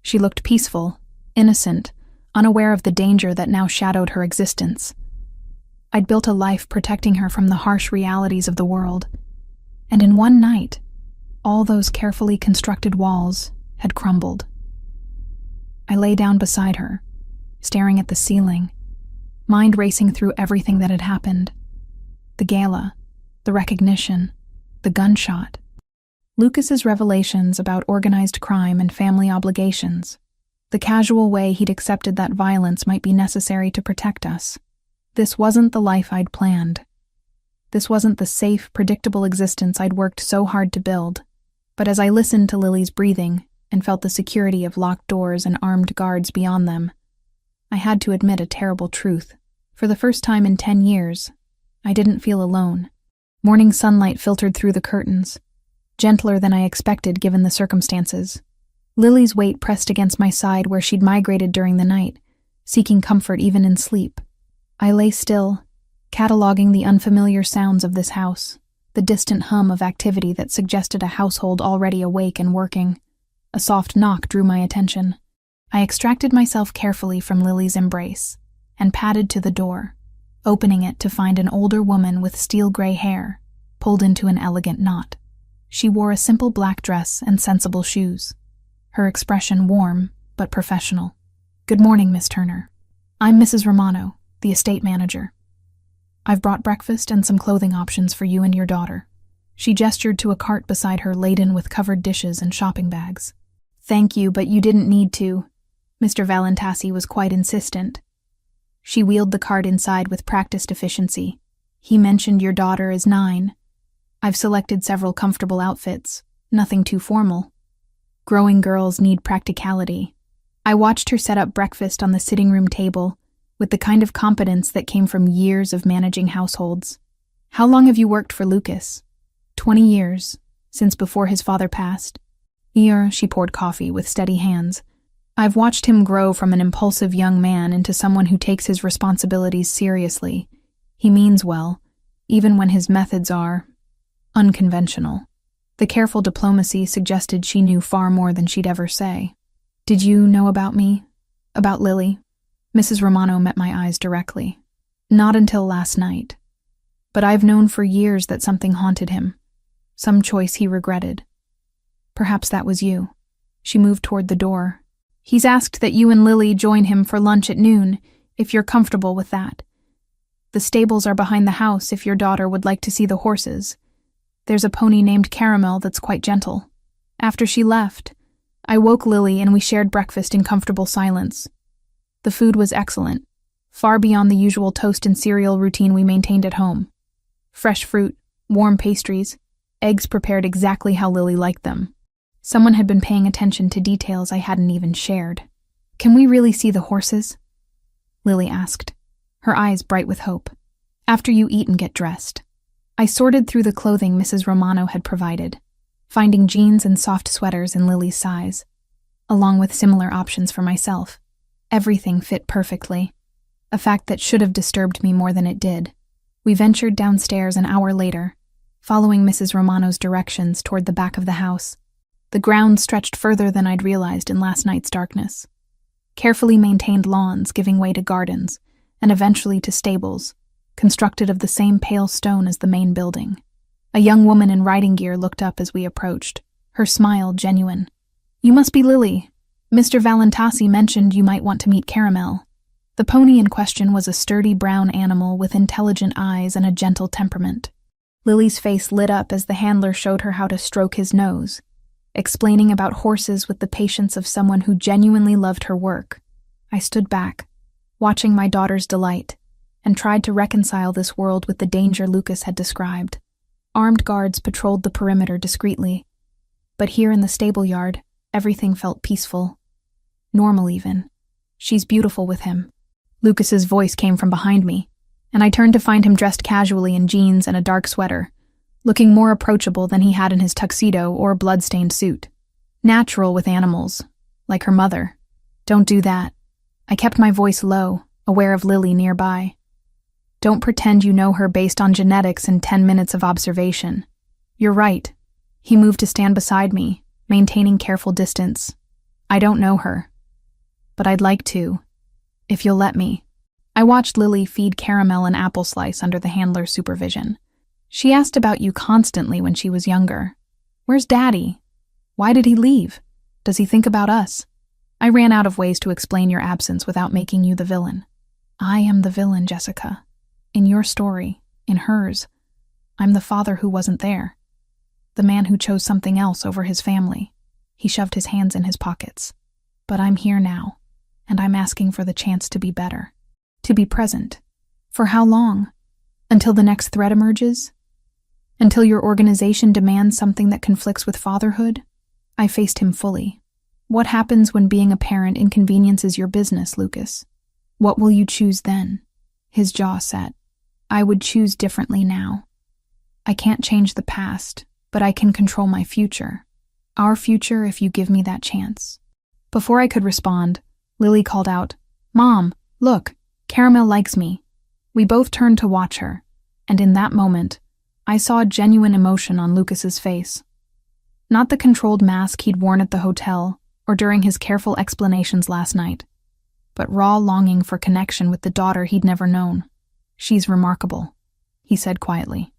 She looked peaceful, innocent, unaware of the danger that now shadowed her existence. I'd built a life protecting her from the harsh realities of the world, and in one night, all those carefully constructed walls had crumbled. I lay down beside her, staring at the ceiling, mind racing through everything that had happened. The gala, the recognition, the gunshot. Lucas's revelations about organized crime and family obligations. The casual way he'd accepted that violence might be necessary to protect us. This wasn't the life I'd planned. This wasn't the safe, predictable existence I'd worked so hard to build. But as I listened to Lily's breathing and felt the security of locked doors and armed guards beyond them, I had to admit a terrible truth. For the first time in 10 years, I didn't feel alone. Morning sunlight filtered through the curtains, gentler than I expected given the circumstances. Lily's weight pressed against my side where she'd migrated during the night, seeking comfort even in sleep. I lay still, cataloging the unfamiliar sounds of this house, the distant hum of activity that suggested a household already awake and working. A soft knock drew my attention. I extracted myself carefully from Lily's embrace and padded to the door, opening it to find an older woman with steel-gray hair, pulled into an elegant knot. She wore a simple black dress and sensible shoes, her expression warm but professional. "Good morning, Miss Turner. I'm Mrs. Romano, the estate manager. I've brought breakfast and some clothing options for you and your daughter." She gestured to a cart beside her laden with covered dishes and shopping bags. "Thank you, but you didn't need to." Mr. Valentassi was quite insistent. She wheeled the cart inside with practiced efficiency. "He mentioned your daughter is 9. I've selected several comfortable outfits, nothing too formal. Growing girls need practicality." I watched her set up breakfast on the sitting room table, with the kind of competence that came from years of managing households. "How long have you worked for Lucas?" 20 years, since before his father passed. Here, she poured coffee with steady hands. "I've watched him grow from an impulsive young man into someone who takes his responsibilities seriously. He means well, even when his methods are unconventional." The careful diplomacy suggested she knew far more than she'd ever say. "Did you know about me? About Lily?" Mrs. Romano met my eyes directly. "Not until last night. But I've known for years that something haunted him. Some choice he regretted. Perhaps that was you." She moved toward the door. "He's asked that you and Lily join him for lunch at noon, if you're comfortable with that. The stables are behind the house if your daughter would like to see the horses. There's a pony named Caramel that's quite gentle." After she left, I woke Lily and we shared breakfast in comfortable silence. The food was excellent, far beyond the usual toast and cereal routine we maintained at home. Fresh fruit, warm pastries, eggs prepared exactly how Lily liked them. Someone had been paying attention to details I hadn't even shared. "Can we really see the horses?" Lily asked, her eyes bright with hope. "After you eat and get dressed." I sorted through the clothing Mrs. Romano had provided, finding jeans and soft sweaters in Lily's size, along with similar options for myself. Everything fit perfectly, a fact that should have disturbed me more than it did. We ventured downstairs an hour later, following Mrs. Romano's directions toward the back of the house. The ground stretched further than I'd realized in last night's darkness. Carefully maintained lawns giving way to gardens, and eventually to stables, constructed of the same pale stone as the main building. A young woman in riding gear looked up as we approached, her smile genuine. "You must be Lily. Mr. Valentasi mentioned you might want to meet Caramel." The pony in question was a sturdy brown animal with intelligent eyes and a gentle temperament. Lily's face lit up as the handler showed her how to stroke his nose, explaining about horses with the patience of someone who genuinely loved her work. I stood back, watching my daughter's delight, and tried to reconcile this world with the danger Lucas had described. Armed guards patrolled the perimeter discreetly, but here in the stable yard, everything felt peaceful. Normal even. "She's beautiful with him." Lucas's voice came from behind me, and I turned to find him dressed casually in jeans and a dark sweater, looking more approachable than he had in his tuxedo or blood-stained suit. Natural with animals, like her mother. "Don't do that." I kept my voice low, aware of Lily nearby. "Don't pretend you know her based on genetics and 10 minutes of observation. You're right." He moved to stand beside me, maintaining careful distance. "I don't know her, but I'd like to, if you'll let me." I watched Lily feed Caramel an apple slice under the handler's supervision. "She asked about you constantly when she was younger. Where's Daddy? Why did he leave? Does he think about us?" I ran out of ways to explain your absence without making you the villain. "I am the villain, Jessica. In your story, in hers, I'm the father who wasn't there. The man who chose something else over his family." He shoved his hands in his pockets. "But I'm here now, and I'm asking for the chance to be better. To be present. For how long? Until the next threat emerges? Until your organization demands something that conflicts with fatherhood?" I faced him fully. "What happens when being a parent inconveniences your business, Lucas? What will you choose then?" His jaw set. "I would choose differently now. I can't change the past, but I can control my future. Our future if you give me that chance." Before I could respond, Lily called out, "Mom, look, Caramel likes me." We both turned to watch her, and in that moment, I saw genuine emotion on Lucas's face. Not the controlled mask he'd worn at the hotel or during his careful explanations last night, but raw longing for connection with the daughter he'd never known. "She's remarkable," he said quietly.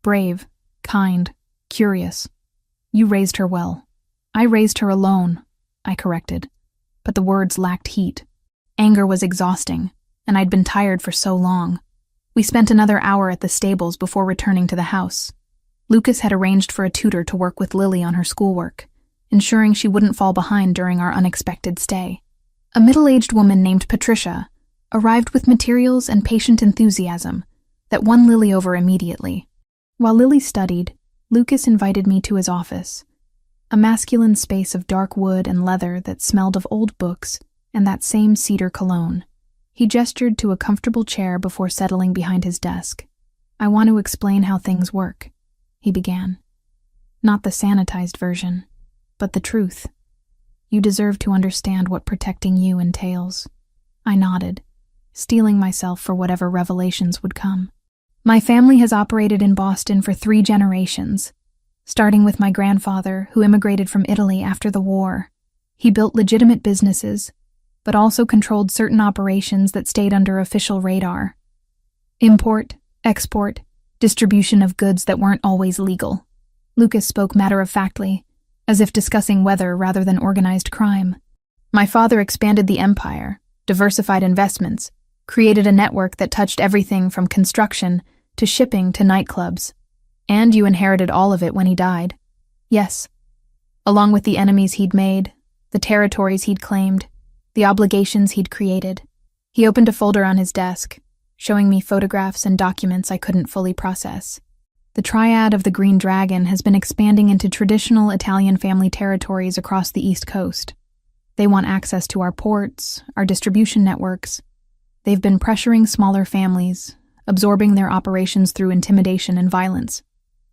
"Brave, kind, curious. You raised her well." "I raised her alone," I corrected, but the words lacked heat. Anger was exhausting, and I'd been tired for so long. We spent another hour at the stables before returning to the house. Lucas had arranged for a tutor to work with Lily on her schoolwork, ensuring she wouldn't fall behind during our unexpected stay. A middle-aged woman named Patricia arrived with materials and patient enthusiasm that won Lily over immediately. While Lily studied, Lucas invited me to his office, a masculine space of dark wood and leather that smelled of old books and that same cedar cologne. He gestured to a comfortable chair before settling behind his desk. "I want to explain how things work," he began. "Not the sanitized version, but the truth. You deserve to understand what protecting you entails." I nodded, steeling myself for whatever revelations would come. "My family has operated in Boston for 3 generations, starting with my grandfather, who immigrated from Italy after the war. He built legitimate businesses, but also controlled certain operations that stayed under official radar. Import, export, distribution of goods that weren't always legal." Lucas spoke matter-of-factly, as if discussing weather rather than organized crime. "My father expanded the empire, diversified investments, created a network that touched everything from construction to shipping to nightclubs. And you inherited all of it when he died." "Yes. Along with the enemies he'd made, the territories he'd claimed, the obligations he'd created." He opened a folder on his desk, showing me photographs and documents I couldn't fully process. "The triad of the Green Dragon has been expanding into traditional Italian family territories across the East Coast. They want access to our ports, our distribution networks. They've been pressuring smaller families, absorbing their operations through intimidation and violence.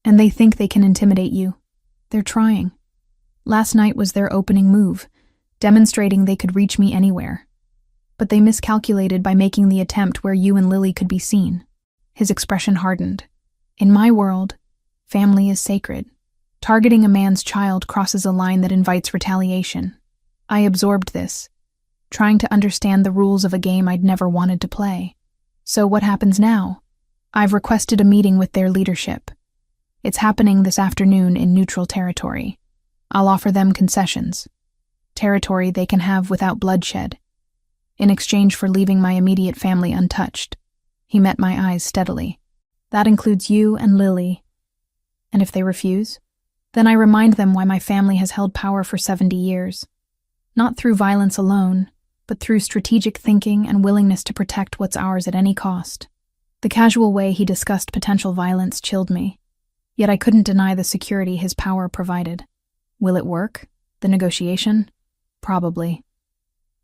And they think they can intimidate you. They're trying. Last night was their opening move, demonstrating they could reach me anywhere. But they miscalculated by making the attempt where you and Lily could be seen." His expression hardened. "In my world, family is sacred. Targeting a man's child crosses a line that invites retaliation. I absorbed this, trying to understand the rules of a game I'd never wanted to play. So what happens now? I've requested a meeting with their leadership. It's happening this afternoon in neutral territory. I'll offer them concessions, territory they can have without bloodshed, in exchange for leaving my immediate family untouched. He met my eyes steadily. That includes you and Lily. And if they refuse, then I remind them why my family has held power for 70 years. Not through violence alone, but through strategic thinking and willingness to protect what's ours at any cost. The casual way he discussed potential violence chilled me, yet I couldn't deny the security his power provided. Will it work? The negotiation? Probably.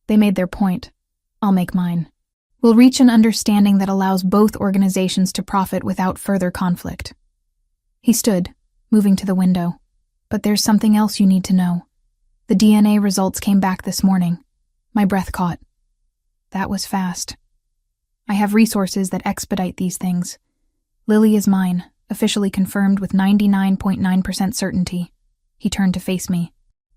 They made their point. I'll make mine. We'll reach an understanding that allows both organizations to profit without further conflict. He stood, moving to the window. But there's something else you need to know. The DNA results came back this morning. My breath caught. That was fast. I have resources that expedite these things. Lily is mine, officially confirmed with 99.9% certainty. He turned to face me.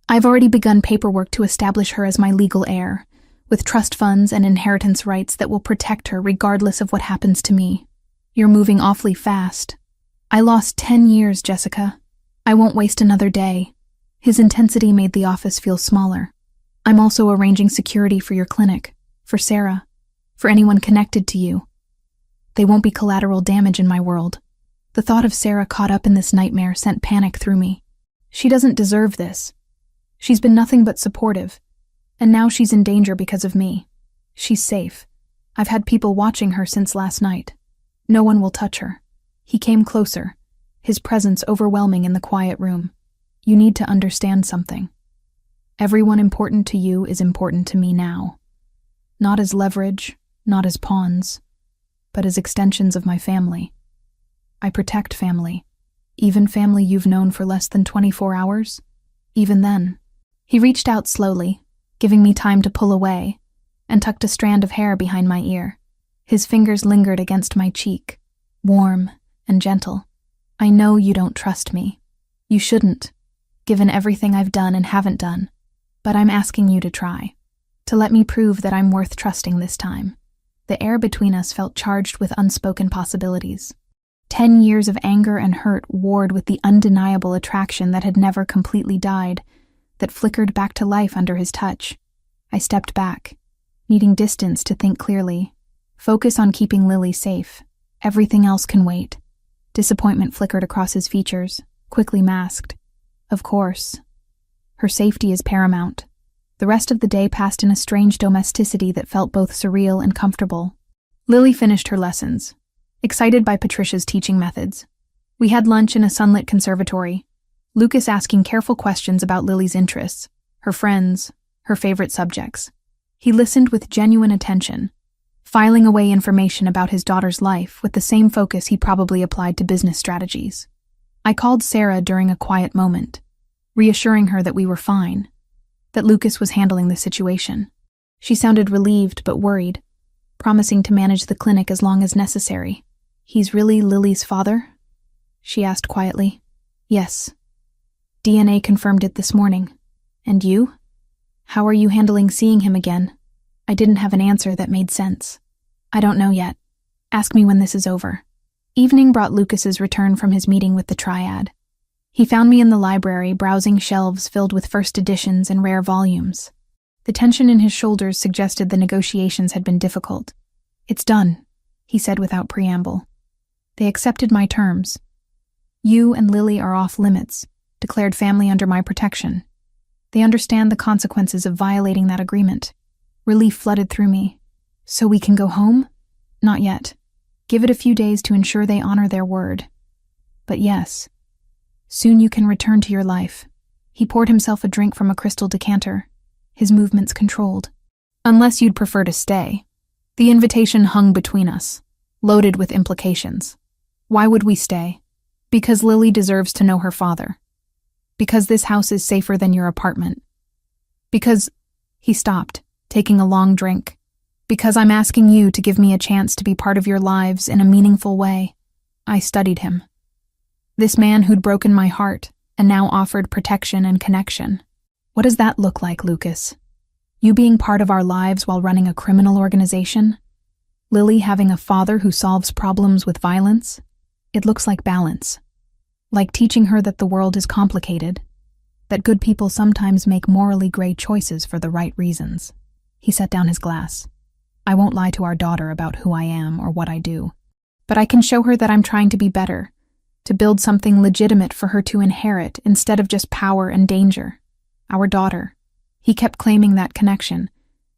I've already begun paperwork to establish her as my legal heir, with trust funds and inheritance rights that will protect her regardless of what happens to me. You're moving awfully fast. I lost 10 years, Jessica. I won't waste another day. His intensity made the office feel smaller. I'm also arranging security for your clinic, for Sarah, for anyone connected to you. They won't be collateral damage in my world. The thought of Sarah caught up in this nightmare sent panic through me. She doesn't deserve this. She's been nothing but supportive, and now she's in danger because of me. She's safe. I've had people watching her since last night. No one will touch her. He came closer, his presence overwhelming in the quiet room. You need to understand something. Everyone important to you is important to me now. Not as leverage, not as pawns, but as extensions of my family. I protect family. Even family you've known for less than 24 hours? Even then. He reached out slowly, giving me time to pull away, and tucked a strand of hair behind my ear. His fingers lingered against my cheek, warm and gentle. I know you don't trust me. You shouldn't, given everything I've done and haven't done. But I'm asking you to try. To let me prove that I'm worth trusting this time. The air between us felt charged with unspoken possibilities. 10 years of anger and hurt warred with the undeniable attraction that had never completely died, that flickered back to life under his touch. I stepped back, needing distance to think clearly. Focus on keeping Lily safe. Everything else can wait. Disappointment flickered across his features, quickly masked. Of course. Her safety is paramount. The rest of the day passed in a strange domesticity that felt both surreal and comfortable. Lily finished her lessons, excited by Patricia's teaching methods. We had lunch in a sunlit conservatory, Lucas asking careful questions about Lily's interests, her friends, her favorite subjects. He listened with genuine attention, filing away information about his daughter's life with the same focus he probably applied to business strategies. I called Sarah during a quiet moment, reassuring her that we were fine, that Lucas was handling the situation. She sounded relieved but worried, promising to manage the clinic as long as necessary. He's really Lily's father? She asked quietly. Yes. DNA confirmed it this morning. And you? How are you handling seeing him again? I didn't have an answer that made sense. I don't know yet. Ask me when this is over. Evening brought Lucas's return from his meeting with the Triad. He found me in the library browsing shelves filled with first editions and rare volumes. The tension in his shoulders suggested the negotiations had been difficult. It's done, he said without preamble. They accepted my terms. You and Lily are off limits, declared family under my protection. They understand the consequences of violating that agreement. Relief flooded through me. So we can go home? Not yet. Give it a few days to ensure they honor their word. But yes, soon you can return to your life. He poured himself a drink from a crystal decanter, his movements controlled. Unless you'd prefer to stay. The invitation hung between us, loaded with implications. Why would we stay? Because Lily deserves to know her father. Because this house is safer than your apartment. Because... He stopped, taking a long drink. Because I'm asking you to give me a chance to be part of your lives in a meaningful way. I studied him. This man who'd broken my heart and now offered protection and connection. What does that look like, Lucas? You being part of our lives while running a criminal organization? Lily having a father who solves problems with violence? It looks like balance. Like teaching her that the world is complicated, that good people sometimes make morally gray choices for the right reasons. He set down his glass. I won't lie to our daughter about who I am or what I do, but I can show her that I'm trying to be better, to build something legitimate for her to inherit instead of just power and danger. Our daughter. He kept claiming that connection,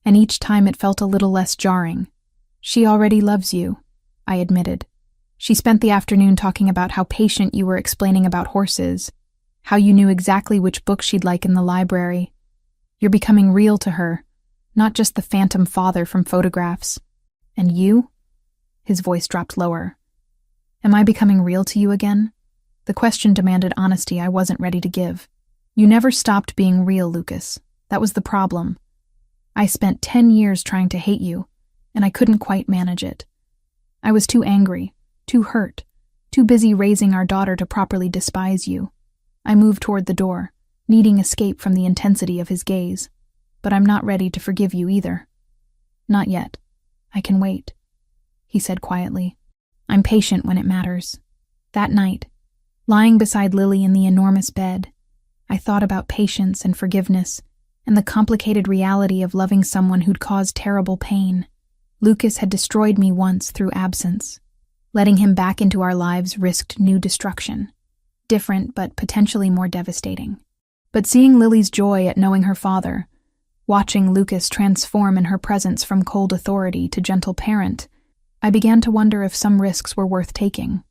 and each time it felt a little less jarring. She already loves you, I admitted. She spent the afternoon talking about how patient you were explaining about horses, how you knew exactly which book she'd like in the library. You're becoming real to her, not just the phantom father from photographs. And you? His voice dropped lower. Am I becoming real to you again? The question demanded honesty I wasn't ready to give. You never stopped being real, Lucas. That was the problem. I spent 10 years trying to hate you, and I couldn't quite manage it. I was too angry, too hurt, too busy raising our daughter to properly despise you. I moved toward the door, needing escape from the intensity of his gaze. But I'm not ready to forgive you either. Not yet. I can wait, he said quietly. I'm patient when it matters. That night, lying beside Lily in the enormous bed, I thought about patience and forgiveness and the complicated reality of loving someone who'd caused terrible pain. Lucas had destroyed me once through absence. Letting him back into our lives risked new destruction. Different, but potentially more devastating. But seeing Lily's joy at knowing her father, watching Lucas transform in her presence from cold authority to gentle parent, I began to wonder if some risks were worth taking,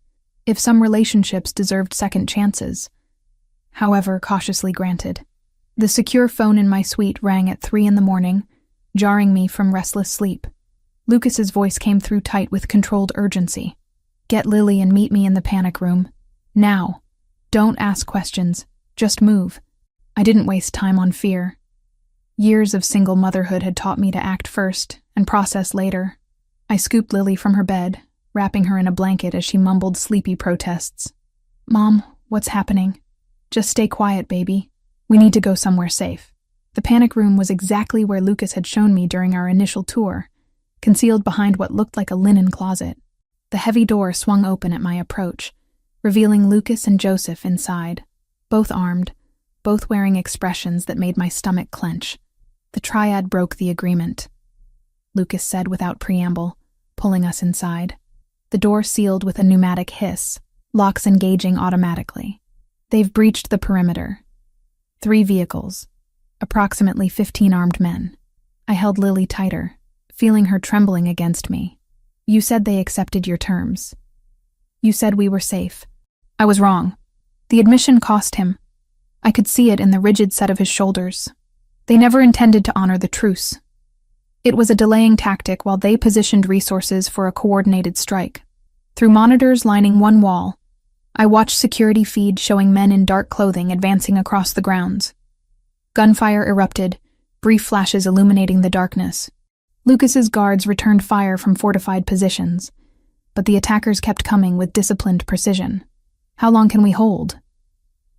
if some relationships deserved second chances, however cautiously granted. The secure phone in my suite rang at 3 a.m, jarring me from restless sleep. Lucas's voice came through tight with controlled urgency. Get Lily and meet me in the panic room. Now. Don't ask questions. Just move. I didn't waste time on fear. Years of single motherhood had taught me to act first and process later. I scooped Lily from her bed, wrapping her in a blanket as she mumbled sleepy protests. Mom, what's happening? Just stay quiet, baby. We need to go somewhere safe. The panic room was exactly where Lucas had shown me during our initial tour, concealed behind what looked like a linen closet. The heavy door swung open at my approach, revealing Lucas and Joseph inside, both armed, both wearing expressions that made my stomach clench. The triad broke the agreement, Lucas said without preamble, pulling us inside. The door sealed with a pneumatic hiss, locks engaging automatically. They've breached the perimeter. 3 vehicles, approximately 15 armed men. I held Lily tighter, feeling her trembling against me. You said they accepted your terms. You said we were safe. I was wrong. The admission cost him. I could see it in the rigid set of his shoulders. They never intended to honor the truce. It was a delaying tactic while they positioned resources for a coordinated strike. Through monitors lining one wall, I watched security feed showing men in dark clothing advancing across the grounds. Gunfire erupted, brief flashes illuminating the darkness. Lucas's guards returned fire from fortified positions, but the attackers kept coming with disciplined precision. How long can we hold?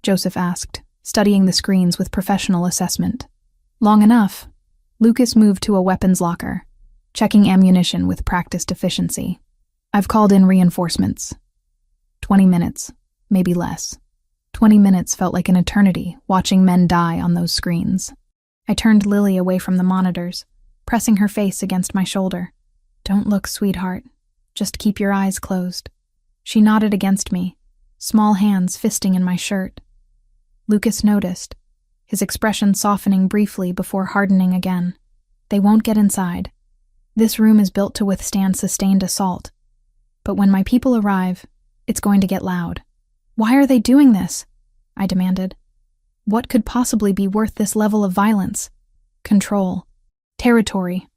Joseph asked, studying the screens with professional assessment. Long enough. Lucas moved to a weapons locker, checking ammunition with practiced efficiency. I've called in reinforcements. 20 minutes, maybe less. 20 minutes felt like an eternity, watching men die on those screens. I turned Lily away from the monitors, pressing her face against my shoulder. Don't look, sweetheart. Just keep your eyes closed. She nodded against me, small hands fisting in my shirt. Lucas noticed, his expression softening briefly before hardening again. They won't get inside. This room is built to withstand sustained assault. But when my people arrive, it's going to get loud. Why are they doing this? I demanded. What could possibly be worth this level of violence? Control. Territory.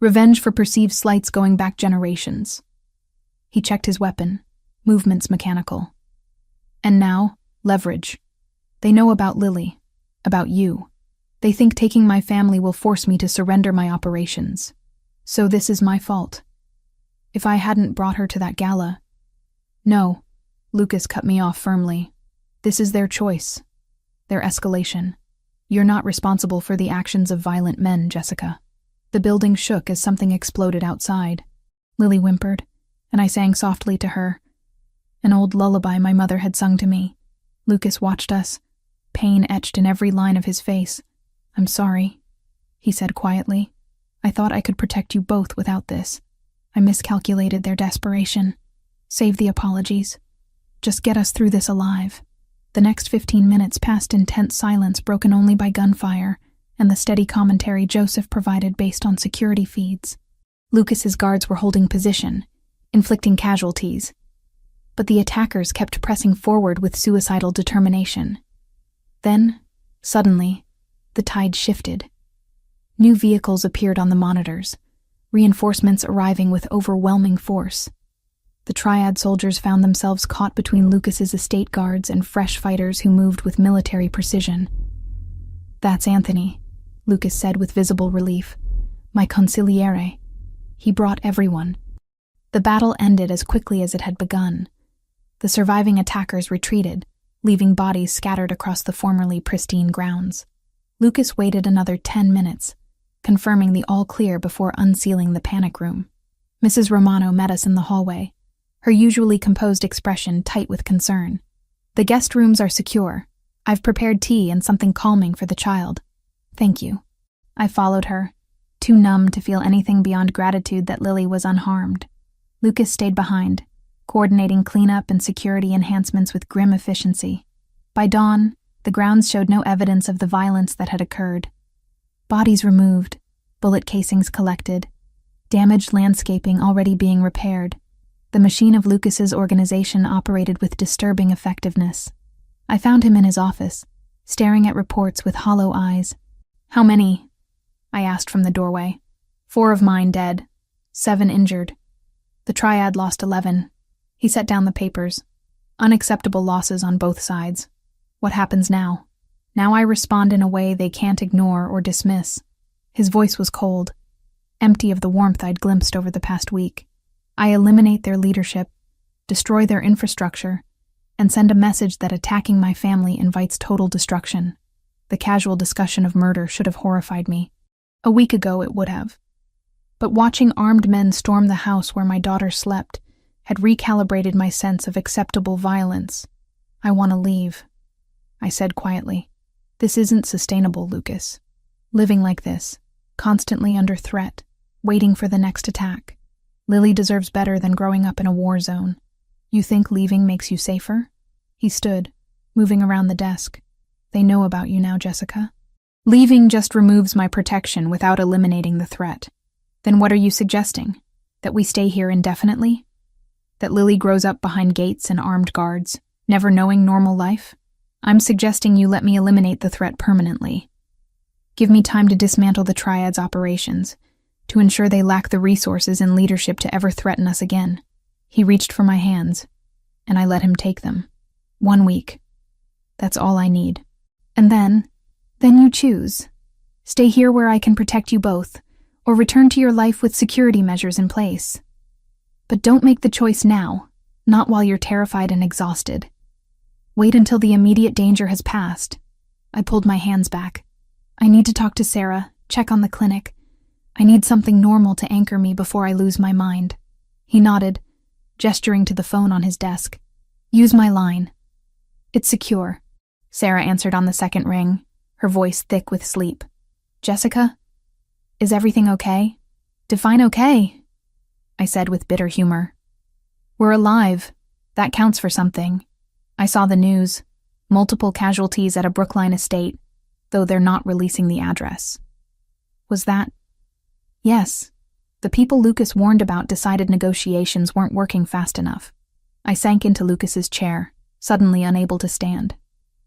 Revenge for perceived slights going back generations. He checked his weapon, movements mechanical. And now, leverage. They know about Lily, about you. They think taking my family will force me to surrender my operations. So this is my fault. If I hadn't brought her to that gala. No, Lucas cut me off firmly. This is their choice, their escalation. You're not responsible for the actions of violent men, Jessica. The building shook as something exploded outside. Lily whimpered, and I sang softly to her, an old lullaby my mother had sung to me. Lucas watched us, pain etched in every line of his face. "I'm sorry," he said quietly. "I thought I could protect you both without this. I miscalculated their desperation. Save the apologies. Just get us through this alive." The next 15 minutes passed in tense silence, broken only by gunfire and the steady commentary Joseph provided based on security feeds. Lucas's guards were holding position, inflicting casualties, but the attackers kept pressing forward with suicidal determination. Then, suddenly, the tide shifted. New vehicles appeared on the monitors, reinforcements arriving with overwhelming force. The Triad soldiers found themselves caught between Lucas's estate guards and fresh fighters who moved with military precision. "That's Anthony," Lucas said with visible relief. "My consigliere. He brought everyone." The battle ended as quickly as it had begun. The surviving attackers retreated, leaving bodies scattered across the formerly pristine grounds. Lucas waited another 10 minutes, confirming the all-clear before unsealing the panic room. Mrs. Romano met us in the hallway, her usually composed expression tight with concern. "The guest rooms are secure. I've prepared tea and something calming for the child. Thank you." I followed her, too numb to feel anything beyond gratitude that Lily was unharmed. Lucas stayed behind, coordinating cleanup and security enhancements with grim efficiency. By dawn, the grounds showed no evidence of the violence that had occurred. Bodies removed, bullet casings collected, damaged landscaping already being repaired. The machine of Lucas's organization operated with disturbing effectiveness. I found him in his office, staring at reports with hollow eyes. "How many?" I asked from the doorway. "4 of mine dead, 7 injured. The Triad lost 11. He set down the papers. "Unacceptable losses on both sides. What happens now?" Now I respond in a way they can't ignore or dismiss. His voice was cold, empty of the warmth I'd glimpsed over the past week. "I eliminate their leadership, destroy their infrastructure, and send a message that attacking my family invites total destruction." The casual discussion of murder should have horrified me. A week ago it would have. But watching armed men storm the house where my daughter slept had recalibrated my sense of acceptable violence. "I want to leave," I said quietly. "This isn't sustainable, Lucas. Living like this, constantly under threat, waiting for the next attack. Lily deserves better than growing up in a war zone. You think leaving makes you safer?" He stood, moving around the desk. "They know about you now, Jessica. Leaving just removes my protection without eliminating the threat. Then what are you suggesting? That we stay here indefinitely? That Lily grows up behind gates and armed guards, never knowing normal life? I'm suggesting you let me eliminate the threat permanently. Give me time to dismantle the Triad's operations, to ensure they lack the resources and leadership to ever threaten us again." He reached for my hands, and I let him take them. 1 week. That's all I need. And then you choose. Stay here where I can protect you both, or return to your life with security measures in place. But don't make the choice now, not while you're terrified and exhausted. Wait until the immediate danger has passed. I pulled my hands back. I need to talk to Sarah, check on the clinic. I need something normal to anchor me before I lose my mind. He nodded, gesturing to the phone on his desk. "Use my line. It's secure." Sarah answered on the second ring, her voice thick with sleep. "Jessica? Is everything okay?" "Define okay," I said with bitter humor. "We're alive. That counts for something. I saw the news. Multiple casualties at a Brookline estate, though they're not releasing the address." "Was that?" "Yes. The people Lucas warned about decided negotiations weren't working fast enough." I sank into Lucas's chair, suddenly unable to stand.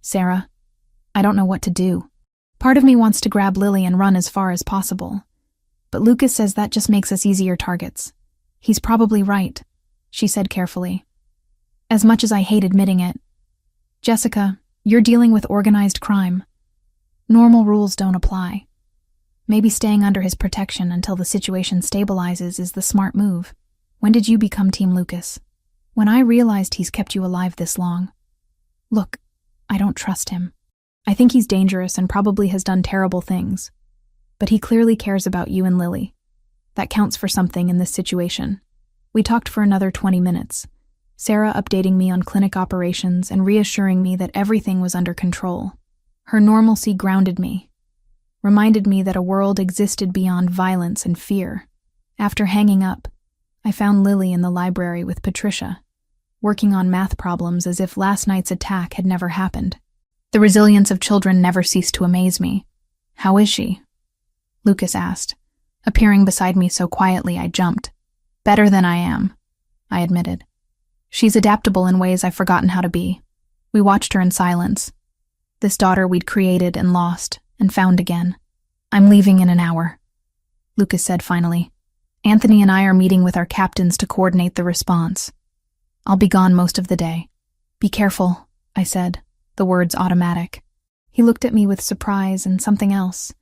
"Sarah, I don't know what to do. Part of me wants to grab Lily and run as far as possible. But Lucas says that just makes us easier targets. He's probably right," she said carefully. "As much as I hate admitting it. Jessica, you're dealing with organized crime. Normal rules don't apply. Maybe staying under his protection until the situation stabilizes is the smart move. When did you become Team Lucas?" "When I realized he's kept you alive this long. Look, I don't trust him. I think he's dangerous and probably has done terrible things. But he clearly cares about you and Lily. That counts for something in this situation." We talked for another 20 minutes, Sarah updating me on clinic operations and reassuring me that everything was under control. Her normalcy grounded me, reminded me that a world existed beyond violence and fear. After hanging up, I found Lily in the library with Patricia, working on math problems as if last night's attack had never happened. The resilience of children never ceased to amaze me. "How is she?" Lucas asked, appearing beside me so quietly I jumped. "Better than I am," I admitted. "She's adaptable in ways I've forgotten how to be." We watched her in silence. This daughter we'd created and lost, and found again. "I'm leaving in an hour," Lucas said finally. "Anthony and I are meeting with our captains to coordinate the response. I'll be gone most of the day." "Be careful," I said, the words automatic. He looked at me with surprise and something else.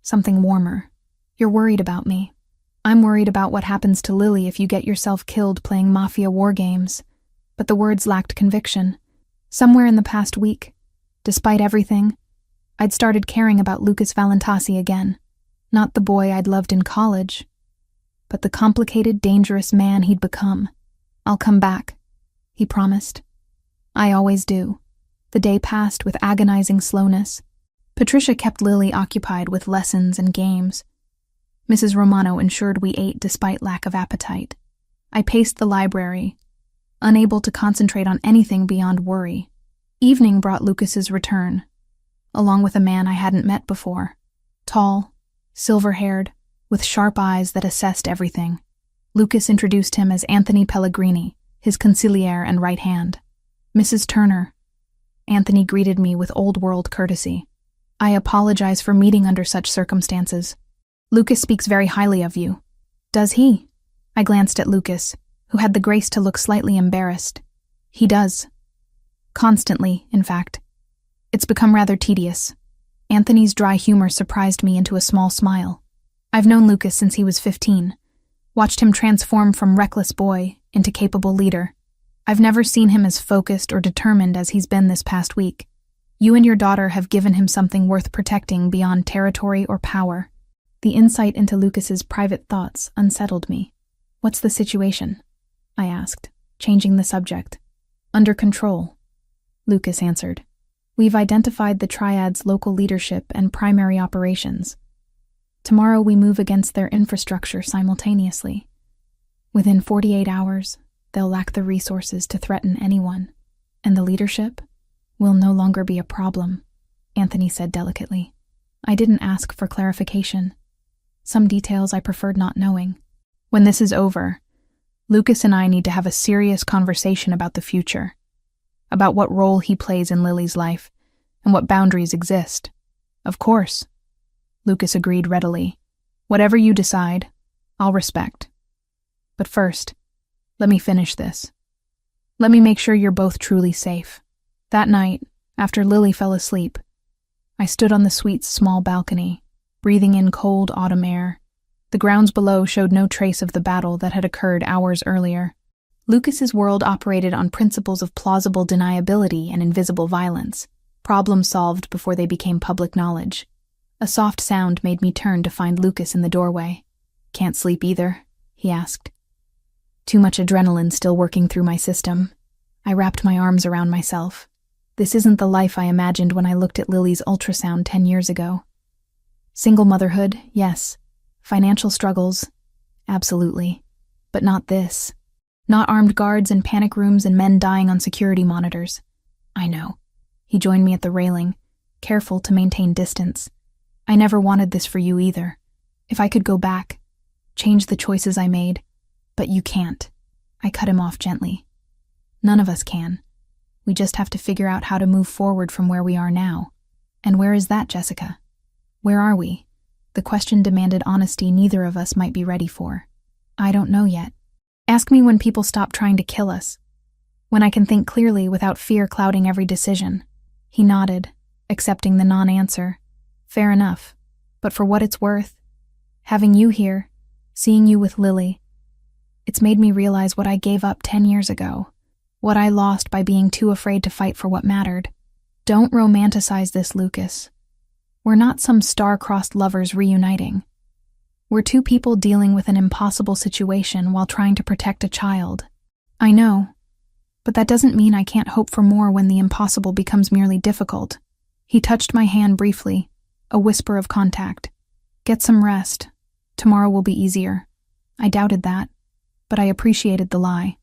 Something warmer. "You're worried about me. I'm worried about what happens to Lily if you get yourself killed playing Mafia war games." But the words lacked conviction. Somewhere in the past week, despite everything, I'd started caring about Lucas Valentasi again. Not the boy I'd loved in college, but the complicated, dangerous man he'd become. "I'll come back," he promised. "I always do." The day passed with agonizing slowness. Patricia kept Lily occupied with lessons and games. Mrs. Romano ensured we ate despite lack of appetite. I paced the library, unable to concentrate on anything beyond worry. Evening brought Lucas's return, along with a man I hadn't met before. Tall, silver-haired, with sharp eyes that assessed everything. Lucas introduced him as Anthony Pellegrini, his consigliere and right hand. "Mrs. Turner." Anthony greeted me with old-world courtesy. "I apologize for meeting under such circumstances. Lucas speaks very highly of you." "Does he?" I glanced at Lucas, who had the grace to look slightly embarrassed. "He does. Constantly, in fact. It's become rather tedious." Anthony's dry humor surprised me into a small smile. "I've known Lucas since he was 15, watched him transform from reckless boy into capable leader. I've never seen him as focused or determined as he's been this past week. You and your daughter have given him something worth protecting beyond territory or power." The insight into Lucas's private thoughts unsettled me. "What's the situation?" I asked, changing the subject. "Under control," Lucas answered. "We've identified the Triad's local leadership and primary operations. Tomorrow we move against their infrastructure simultaneously. Within 48 hours, they'll lack the resources to threaten anyone, and the leadership will no longer be a problem," Anthony said delicately. I didn't ask for clarification. Some details I preferred not knowing. "When this is over, Lucas and I need to have a serious conversation about the future, about what role he plays in Lily's life, and what boundaries exist." "Of course," Lucas agreed readily. "Whatever you decide, I'll respect. But first, let me finish this. Let me make sure you're both truly safe." That night, after Lily fell asleep, I stood on the suite's small balcony, breathing in cold autumn air. The grounds below showed no trace of the battle that had occurred hours earlier. Lucas's world operated on principles of plausible deniability and invisible violence, problems solved before they became public knowledge. A soft sound made me turn to find Lucas in the doorway. "Can't sleep either?" he asked. Too much adrenaline still working through my system. I wrapped my arms around myself. This isn't the life I imagined when I looked at Lily's ultrasound 10 years ago. Single motherhood, yes. Financial struggles, absolutely. But not this. Not armed guards in panic rooms and men dying on security monitors. I know. He joined me at the railing, careful to maintain distance. "I never wanted this for you either. If I could go back, change the choices I made, but you can't." I cut him off gently. "None of us can. We just have to figure out how to move forward from where we are now." "And where is that, Jessica? Where are we?" The question demanded honesty neither of us might be ready for. "I don't know yet. Ask me when people stop trying to kill us. When I can think clearly without fear clouding every decision." He nodded, accepting the non-answer. "Fair enough. But for what it's worth, having you here, seeing you with Lily, it's made me realize what I gave up 10 years ago, what I lost by being too afraid to fight for what mattered. Don't romanticize this, Lucas. We're not some star-crossed lovers reuniting. We're two people dealing with an impossible situation while trying to protect a child. I know, but that doesn't mean I can't hope for more when the impossible becomes merely difficult." He touched my hand briefly, a whisper of contact. Get some rest. Tomorrow will be easier. I doubted that, but I appreciated the lie.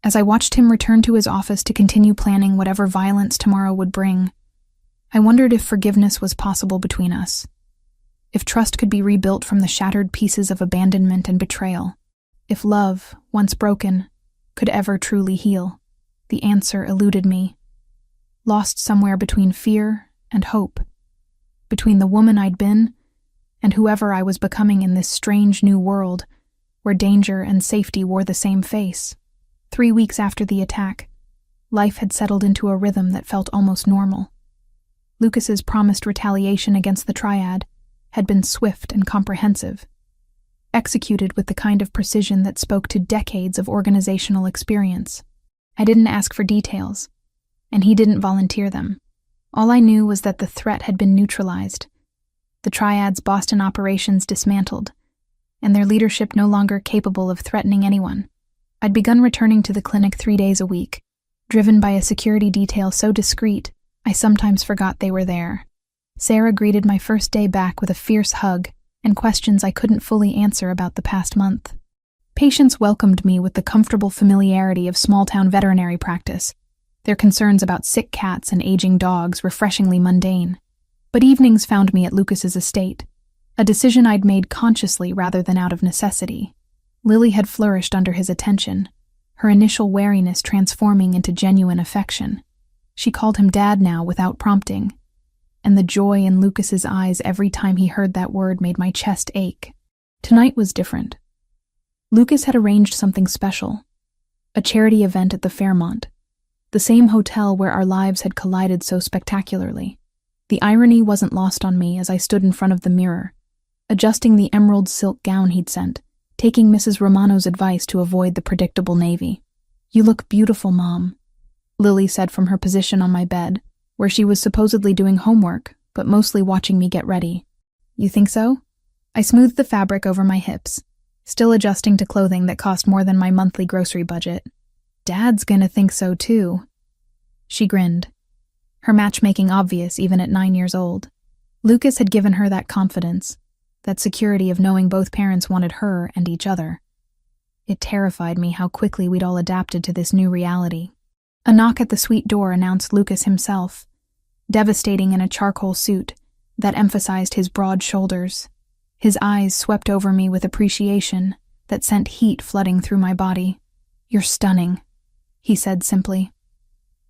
As I watched him return to his office to continue planning whatever violence tomorrow would bring, I wondered if forgiveness was possible between us. If trust could be rebuilt from the shattered pieces of abandonment and betrayal. If love, once broken, could ever truly heal. The answer eluded me. Lost somewhere between fear and hope. Between the woman I'd been and whoever I was becoming in this strange new world where danger and safety wore the same face. 3 weeks after the attack, life had settled into a rhythm that felt almost normal. Lucas's promised retaliation against the triad had been swift and comprehensive, executed with the kind of precision that spoke to decades of organizational experience. I didn't ask for details, and he didn't volunteer them. All I knew was that the threat had been neutralized, the triad's Boston operations dismantled, and their leadership no longer capable of threatening anyone. I'd begun returning to the clinic 3 days a week, driven by a security detail so discreet I sometimes forgot they were there. Sarah greeted my first day back with a fierce hug and questions I couldn't fully answer about the past month. Patients welcomed me with the comfortable familiarity of small-town veterinary practice, their concerns about sick cats and aging dogs refreshingly mundane. But evenings found me at Lucas's estate, a decision I'd made consciously rather than out of necessity. Lily had flourished under his attention, her initial wariness transforming into genuine affection. She called him Dad now without prompting, and the joy in Lucas's eyes every time he heard that word made my chest ache. Tonight was different. Lucas had arranged something special, a charity event at the Fairmont, the same hotel where our lives had collided so spectacularly. The irony wasn't lost on me as I stood in front of the mirror, adjusting the emerald silk gown he'd sent, taking Mrs. Romano's advice to avoid the predictable navy. "You look beautiful, Mom," Lily said from her position on my bed, where she was supposedly doing homework, but mostly watching me get ready. "You think so?" I smoothed the fabric over my hips, still adjusting to clothing that cost more than my monthly grocery budget. "Dad's gonna think so too." She grinned, her matchmaking obvious even at 9 years old. Lucas had given her that confidence, that security of knowing both parents wanted her and each other. It terrified me how quickly we'd all adapted to this new reality. A knock at the suite door announced Lucas himself, devastating in a charcoal suit that emphasized his broad shoulders. His eyes swept over me with appreciation that sent heat flooding through my body. "You're stunning," he said simply.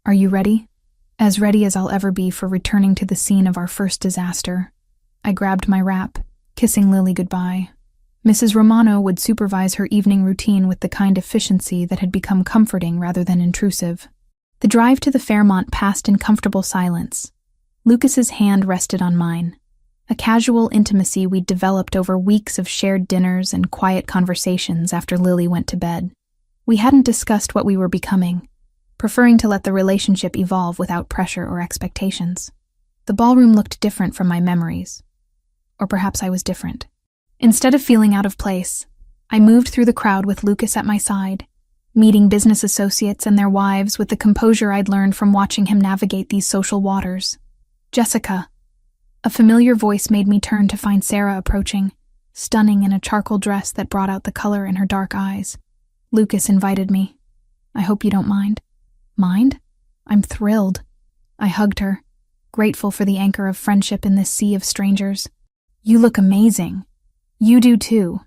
"Are you ready?" "As ready as I'll ever be for returning to the scene of our first disaster." I grabbed my wrap, kissing Lily goodbye. Mrs. Romano would supervise her evening routine with the kind efficiency that had become comforting rather than intrusive. The drive to the Fairmont passed in comfortable silence. Lucas's hand rested on mine, a casual intimacy we'd developed over weeks of shared dinners and quiet conversations after Lily went to bed. We hadn't discussed what we were becoming, preferring to let the relationship evolve without pressure or expectations. The ballroom looked different from my memories. Or perhaps I was different. Instead of feeling out of place, I moved through the crowd with Lucas at my side, meeting business associates and their wives with the composure I'd learned from watching him navigate these social waters. "Jessica." A familiar voice made me turn to find Sarah approaching, stunning in a charcoal dress that brought out the color in her dark eyes. Lucas invited me. "I hope you don't mind." "Mind? I'm thrilled." I hugged her, grateful for the anchor of friendship in this sea of strangers. "You look amazing." "You do too.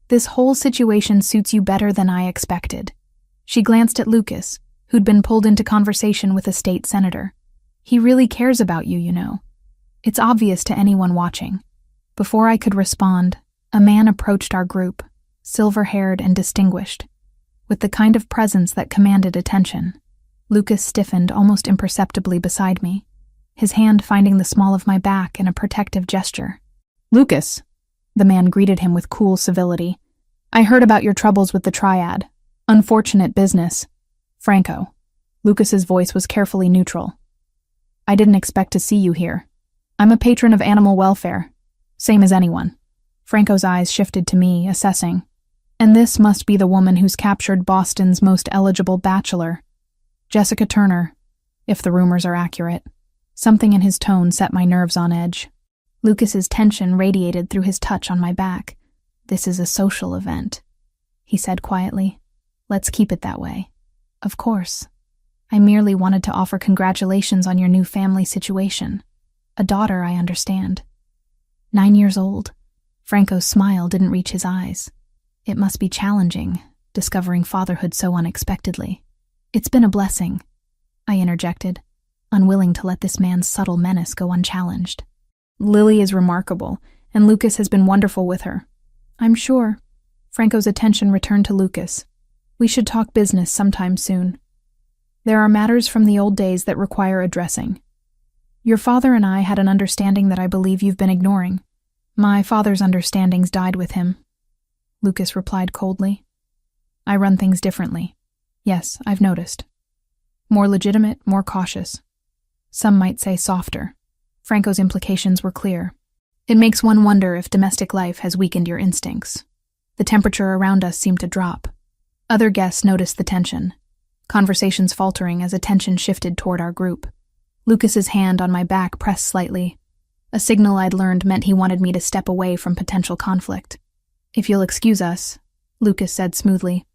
This whole situation suits you better than I expected." She glanced at Lucas, who'd been pulled into conversation with a state senator. "He really cares about you, you know. It's obvious to anyone watching." Before I could respond, a man approached our group, silver-haired and distinguished, with the kind of presence that commanded attention. Lucas stiffened almost imperceptibly beside me, his hand finding the small of my back in a protective gesture. "Lucas," the man greeted him with cool civility. "I heard about your troubles with the triad. Unfortunate business. Franco." Lucas's voice was carefully neutral. "I didn't expect to see you here. I'm a patron of animal welfare. Same as anyone." Franco's eyes shifted to me, assessing. "And this must be the woman who's captured Boston's most eligible bachelor. Jessica Turner, if the rumors are accurate." Something in his tone set my nerves on edge. Lucas's tension radiated through his touch on my back. "This is a social event," he said quietly. "Let's keep it that way." "Of course. I merely wanted to offer congratulations on your new family situation. A daughter, I understand." 9 years old. Franco's smile didn't reach his eyes. "It must be challenging, discovering fatherhood so unexpectedly." "It's been a blessing," I interjected, unwilling to let this man's subtle menace go unchallenged. "Lily is remarkable, and Lucas has been wonderful with her." "I'm sure." Franco's attention returned to Lucas. "We should talk business sometime soon. There are matters from the old days that require addressing. Your father and I had an understanding that I believe you've been ignoring." "My father's understandings died with him," Lucas replied coldly. "I run things differently. Yes, I've noticed. More legitimate, more cautious. Some might say softer." Franco's implications were clear. "It makes one wonder if domestic life has weakened your instincts." The temperature around us seemed to drop. Other guests noticed the tension, conversations faltering as attention shifted toward our group. Lucas's hand on my back pressed slightly. A signal I'd learned meant he wanted me to step away from potential conflict. "If you'll excuse us," Lucas said smoothly.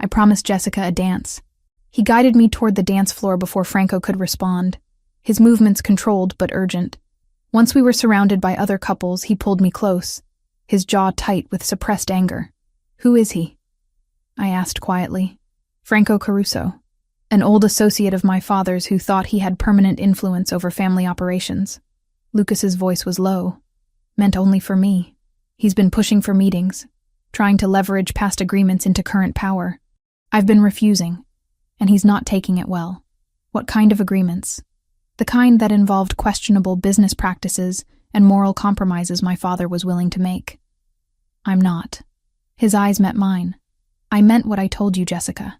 "I promised Jessica a dance." He guided me toward the dance floor before Franco could respond, his movements controlled but urgent. Once we were surrounded by other couples, he pulled me close, his jaw tight with suppressed anger. "Who is he?" I asked quietly. "Franco Caruso, an old associate of my father's who thought he had permanent influence over family operations." Lucas's voice was low, meant only for me. "He's been pushing for meetings, trying to leverage past agreements into current power. I've been refusing, and he's not taking it well." "What kind of agreements?" "The kind that involved questionable business practices and moral compromises my father was willing to make." "I'm not." His eyes met mine. "I meant what I told you, Jessica.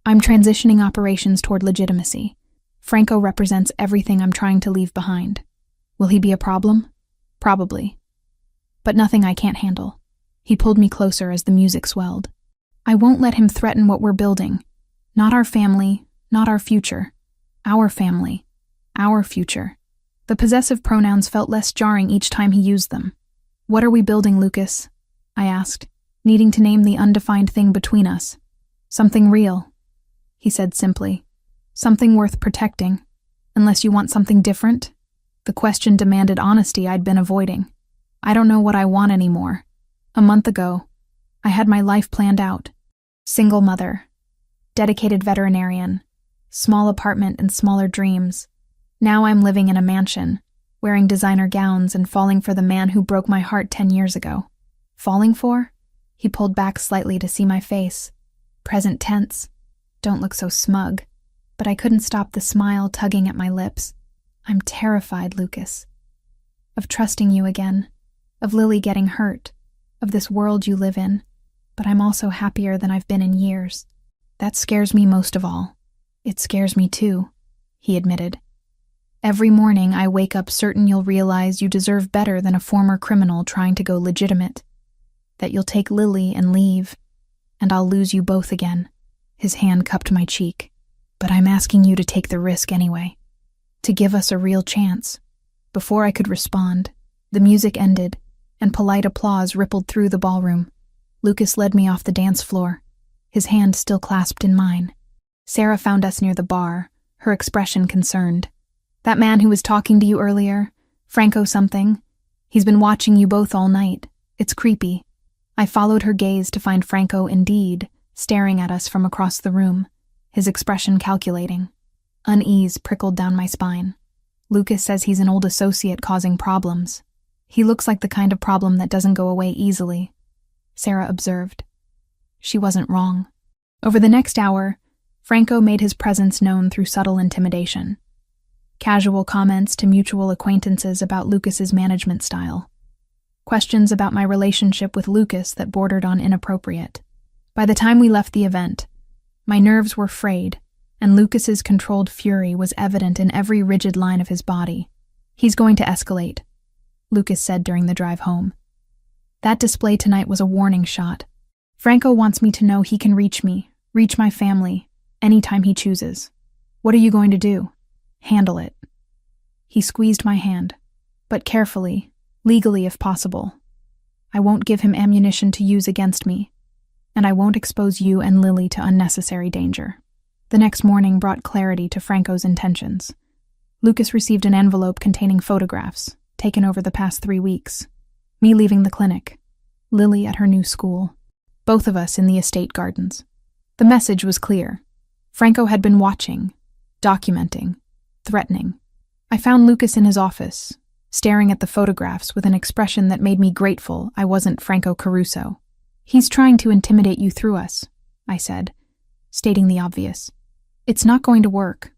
I'm transitioning operations toward legitimacy. Franco represents everything I'm trying to leave behind. Will he be a problem? Probably. But nothing I can't handle." He pulled me closer as the music swelled. "I won't let him threaten what we're building. Not our family, not our future. Our family, our future." The possessive pronouns felt less jarring each time he used them. "What are we building, Lucas?" I asked, needing to name the undefined thing between us. "Something real," he said simply. "Something worth protecting. Unless you want something different?" The question demanded honesty I'd been avoiding. "I don't know what I want anymore. A month ago, I had my life planned out. Single mother, dedicated veterinarian, small apartment and smaller dreams. Now I'm living in a mansion, wearing designer gowns and falling for the man who broke my heart 10 years ago." "Falling for?" He pulled back slightly to see my face. Present tense. Don't look so smug. But I couldn't stop the smile tugging at my lips. "I'm terrified, Lucas. Of trusting you again. Of Lily getting hurt. Of this world you live in. But I'm also happier than I've been in years. That scares me most of all." "It scares me too," he admitted. "Every morning I wake up certain you'll realize you deserve better than a former criminal trying to go legitimate. That you'll take Lily and leave, and I'll lose you both again." His hand cupped my cheek. "But I'm asking you to take the risk anyway. To give us a real chance." Before I could respond, the music ended, and polite applause rippled through the ballroom. Lucas led me off the dance floor, his hand still clasped in mine. Sarah found us near the bar, her expression concerned. "That man who was talking to you earlier, Franco something, he's been watching you both all night. It's creepy." I followed her gaze to find Franco indeed staring at us from across the room, his expression calculating. Unease prickled down my spine. "Lucas says he's an old associate causing problems. He looks like the kind of problem that doesn't go away easily," Sarah observed. She wasn't wrong. Over the next hour, Franco made his presence known through subtle intimidation. Casual comments to mutual acquaintances about Lucas's management style. Questions about my relationship with Lucas that bordered on inappropriate. By the time we left the event, my nerves were frayed, and Lucas's controlled fury was evident in every rigid line of his body. "He's going to escalate," Lucas said during the drive home. "That display tonight was a warning shot. Franco wants me to know he can reach me, reach my family, anytime he chooses. What are you going to do?" "Handle it." He squeezed my hand, but carefully, legally if possible. I won't give him ammunition to use against me, and I won't expose you and Lily to unnecessary danger. The next morning brought clarity to Franco's intentions. Lucas received an envelope containing photographs, taken over the past 3 weeks. Me leaving the clinic, Lily at her new school, both of us in the estate gardens. The message was clear. Franco had been watching, documenting, threatening. I found Lucas in his office, staring at the photographs with an expression that made me grateful I wasn't Franco Caruso. "He's trying to intimidate you through us," I said, stating the obvious. "It's not going to work."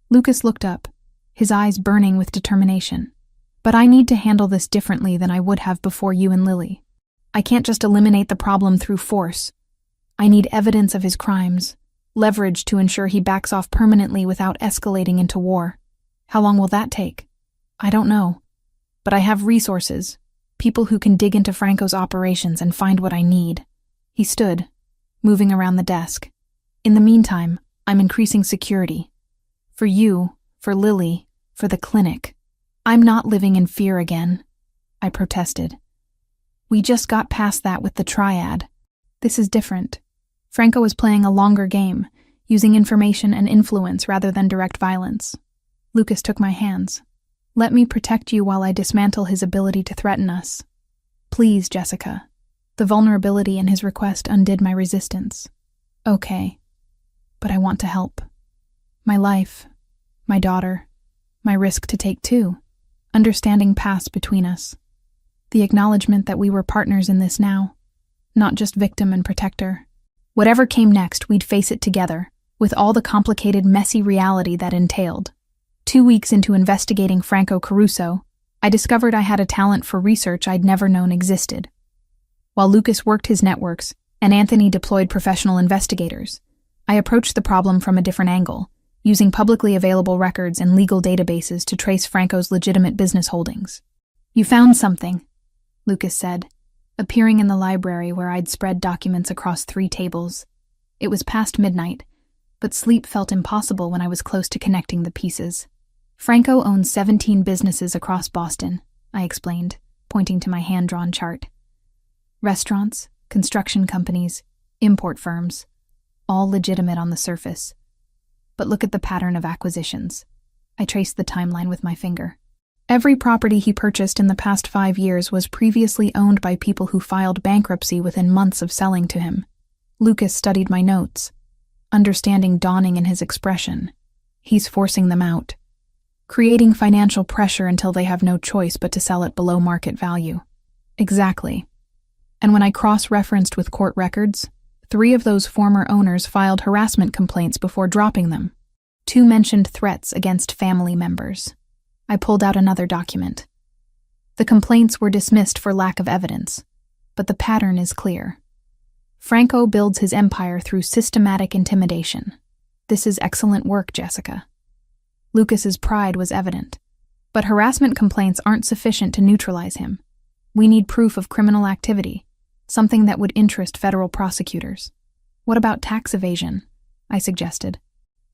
Lucas looked up, his eyes burning with determination. "But I need to handle this differently than I would have before you and Lily. I can't just eliminate the problem through force. I need evidence of his crimes, leverage to ensure he backs off permanently without escalating into war. How long will that take? I don't know. But I have resources, people who can dig into Franco's operations and find what I need." He stood, moving around the desk. "In the meantime, I'm increasing security. For you, for Lily, for the clinic. I'm not living in fear again," I protested. "We just got past that with the triad. This is different. Franco is playing a longer game, using information and influence rather than direct violence." Lucas took my hands. "Let me protect you while I dismantle his ability to threaten us. Please, Jessica." The vulnerability in his request undid my resistance. "Okay, but I want to help. My life, my daughter, my risk to take too. Understanding passed between us. The acknowledgement that we were partners in this now, not just victim and protector. Whatever came next, we'd face it together, with all the complicated, messy reality that entailed. 2 weeks into investigating Franco Caruso, I discovered I had a talent for research I'd never known existed. While Lucas worked his networks and Anthony deployed professional investigators, I approached the problem from a different angle, using publicly available records and legal databases to trace Franco's legitimate business holdings. "You found something," Lucas said, appearing in the library where I'd spread documents across 3 tables. It was past midnight, but sleep felt impossible when I was close to connecting the pieces. "Franco owns 17 businesses across Boston," I explained, pointing to my hand-drawn chart. "Restaurants, construction companies, import firms, all legitimate on the surface. But look at the pattern of acquisitions." I traced the timeline with my finger. Every property he purchased in the past 5 years was previously owned by people who filed bankruptcy within months of selling to him. Lucas studied my notes, understanding dawning in his expression. He's forcing them out, creating financial pressure until they have no choice but to sell it below market value. Exactly. And when I cross-referenced with court records, 3 of those former owners filed harassment complaints before dropping them. 2 mentioned threats against family members. I pulled out another document. The complaints were dismissed for lack of evidence, but the pattern is clear. Franco builds his empire through systematic intimidation. This is excellent work, Jessica. Lucas's pride was evident, but harassment complaints aren't sufficient to neutralize him. We need proof of criminal activity, something that would interest federal prosecutors. "What about tax evasion?" I suggested.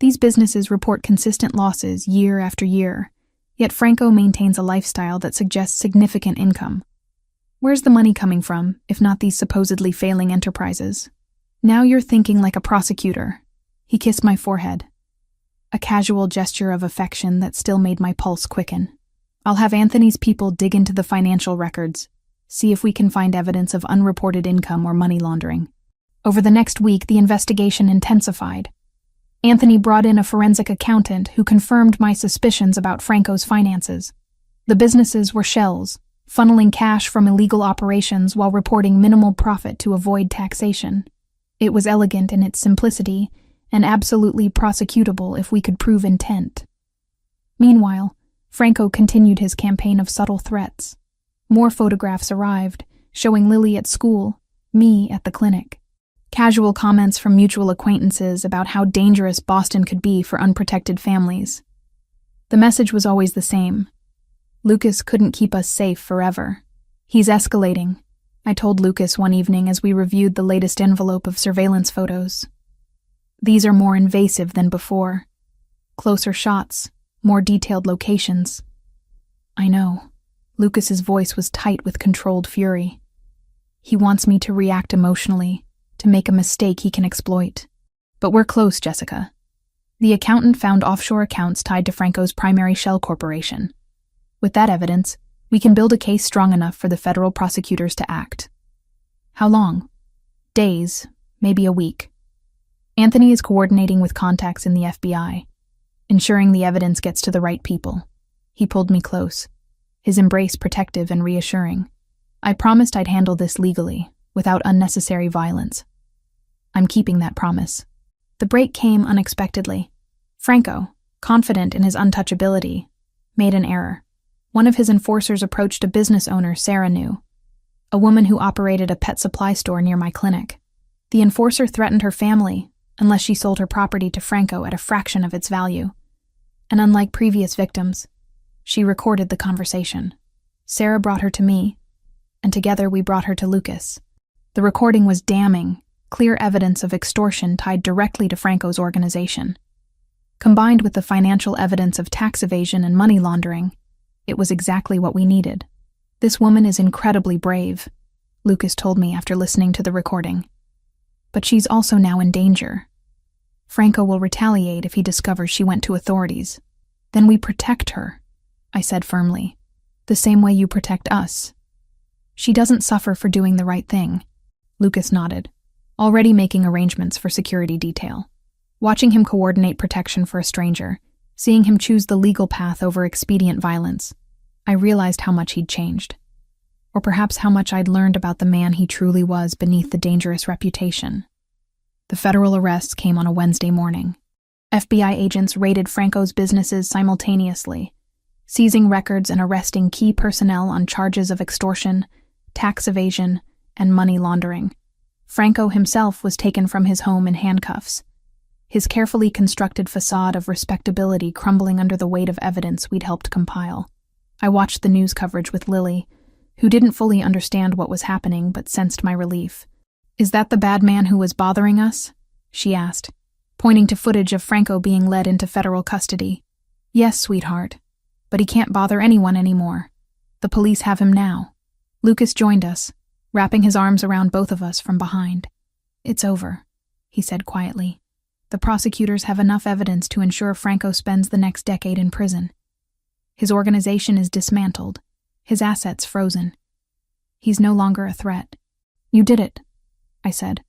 "These businesses report consistent losses year after year, yet Franco maintains a lifestyle that suggests significant income. Where's the money coming from, if not these supposedly failing enterprises?" "Now you're thinking like a prosecutor." He kissed my forehead, a casual gesture of affection that still made my pulse quicken. "I'll have Anthony's people dig into the financial records, see if we can find evidence of unreported income or money laundering." Over the next week, the investigation intensified. Anthony brought in a forensic accountant who confirmed my suspicions about Franco's finances. The businesses were shells, funneling cash from illegal operations while reporting minimal profit to avoid taxation. It was elegant in its simplicity and absolutely prosecutable if we could prove intent. Meanwhile, Franco continued his campaign of subtle threats. More photographs arrived, showing Lily at school, me at the clinic. Casual comments from mutual acquaintances about how dangerous Boston could be for unprotected families. The message was always the same. Lucas couldn't keep us safe forever. "He's escalating," I told Lucas one evening as we reviewed the latest envelope of surveillance photos. "These are more invasive than before. Closer shots, more detailed locations. I know. Lucas's voice was tight with controlled fury. He wants me to react emotionally, to make a mistake he can exploit. But we're close, Jessica. The accountant found offshore accounts tied to Franco's primary shell corporation. With that evidence, we can build a case strong enough for the federal prosecutors to act. How long? Days, maybe a week. Anthony is coordinating with contacts in the FBI, ensuring the evidence gets to the right people. He pulled me close, his embrace protective and reassuring. I promised I'd handle this legally, without unnecessary violence. I'm keeping that promise. The break came unexpectedly. Franco, confident in his untouchability, made an error. One of his enforcers approached a business owner Sarah knew, a woman who operated a pet supply store near my clinic. The enforcer threatened her family unless she sold her property to Franco at a fraction of its value. And unlike previous victims, she recorded the conversation. Sarah brought her to me, and together we brought her to Lucas. The recording was damning, clear evidence of extortion tied directly to Franco's organization. Combined with the financial evidence of tax evasion and money laundering, it was exactly what we needed. This woman is incredibly brave, Lucas told me after listening to the recording. But she's also now in danger. Franco will retaliate if he discovers she went to authorities. Then we protect her, I said firmly, the same way you protect us. She doesn't suffer for doing the right thing. Lucas nodded, already making arrangements for security detail. Watching him coordinate protection for a stranger, seeing him choose the legal path over expedient violence, I realized how much he'd changed. Or perhaps how much I'd learned about the man he truly was beneath the dangerous reputation. The federal arrests came on a Wednesday morning. FBI agents raided Franco's businesses simultaneously, seizing records and arresting key personnel on charges of extortion, tax evasion, and money laundering. Franco himself was taken from his home in handcuffs, his carefully constructed facade of respectability crumbling under the weight of evidence we'd helped compile. I watched the news coverage with Lily, who didn't fully understand what was happening but sensed my relief. "Is that the bad man who was bothering us?" she asked, pointing to footage of Franco being led into federal custody. "Yes, sweetheart, but he can't bother anyone anymore. The police have him now." Lucas joined us, wrapping his arms around both of us from behind. "It's over," he said quietly. "The prosecutors have enough evidence to ensure Franco spends the next decade in prison. His organization is dismantled, his assets frozen. He's no longer a threat." "You did it," I said,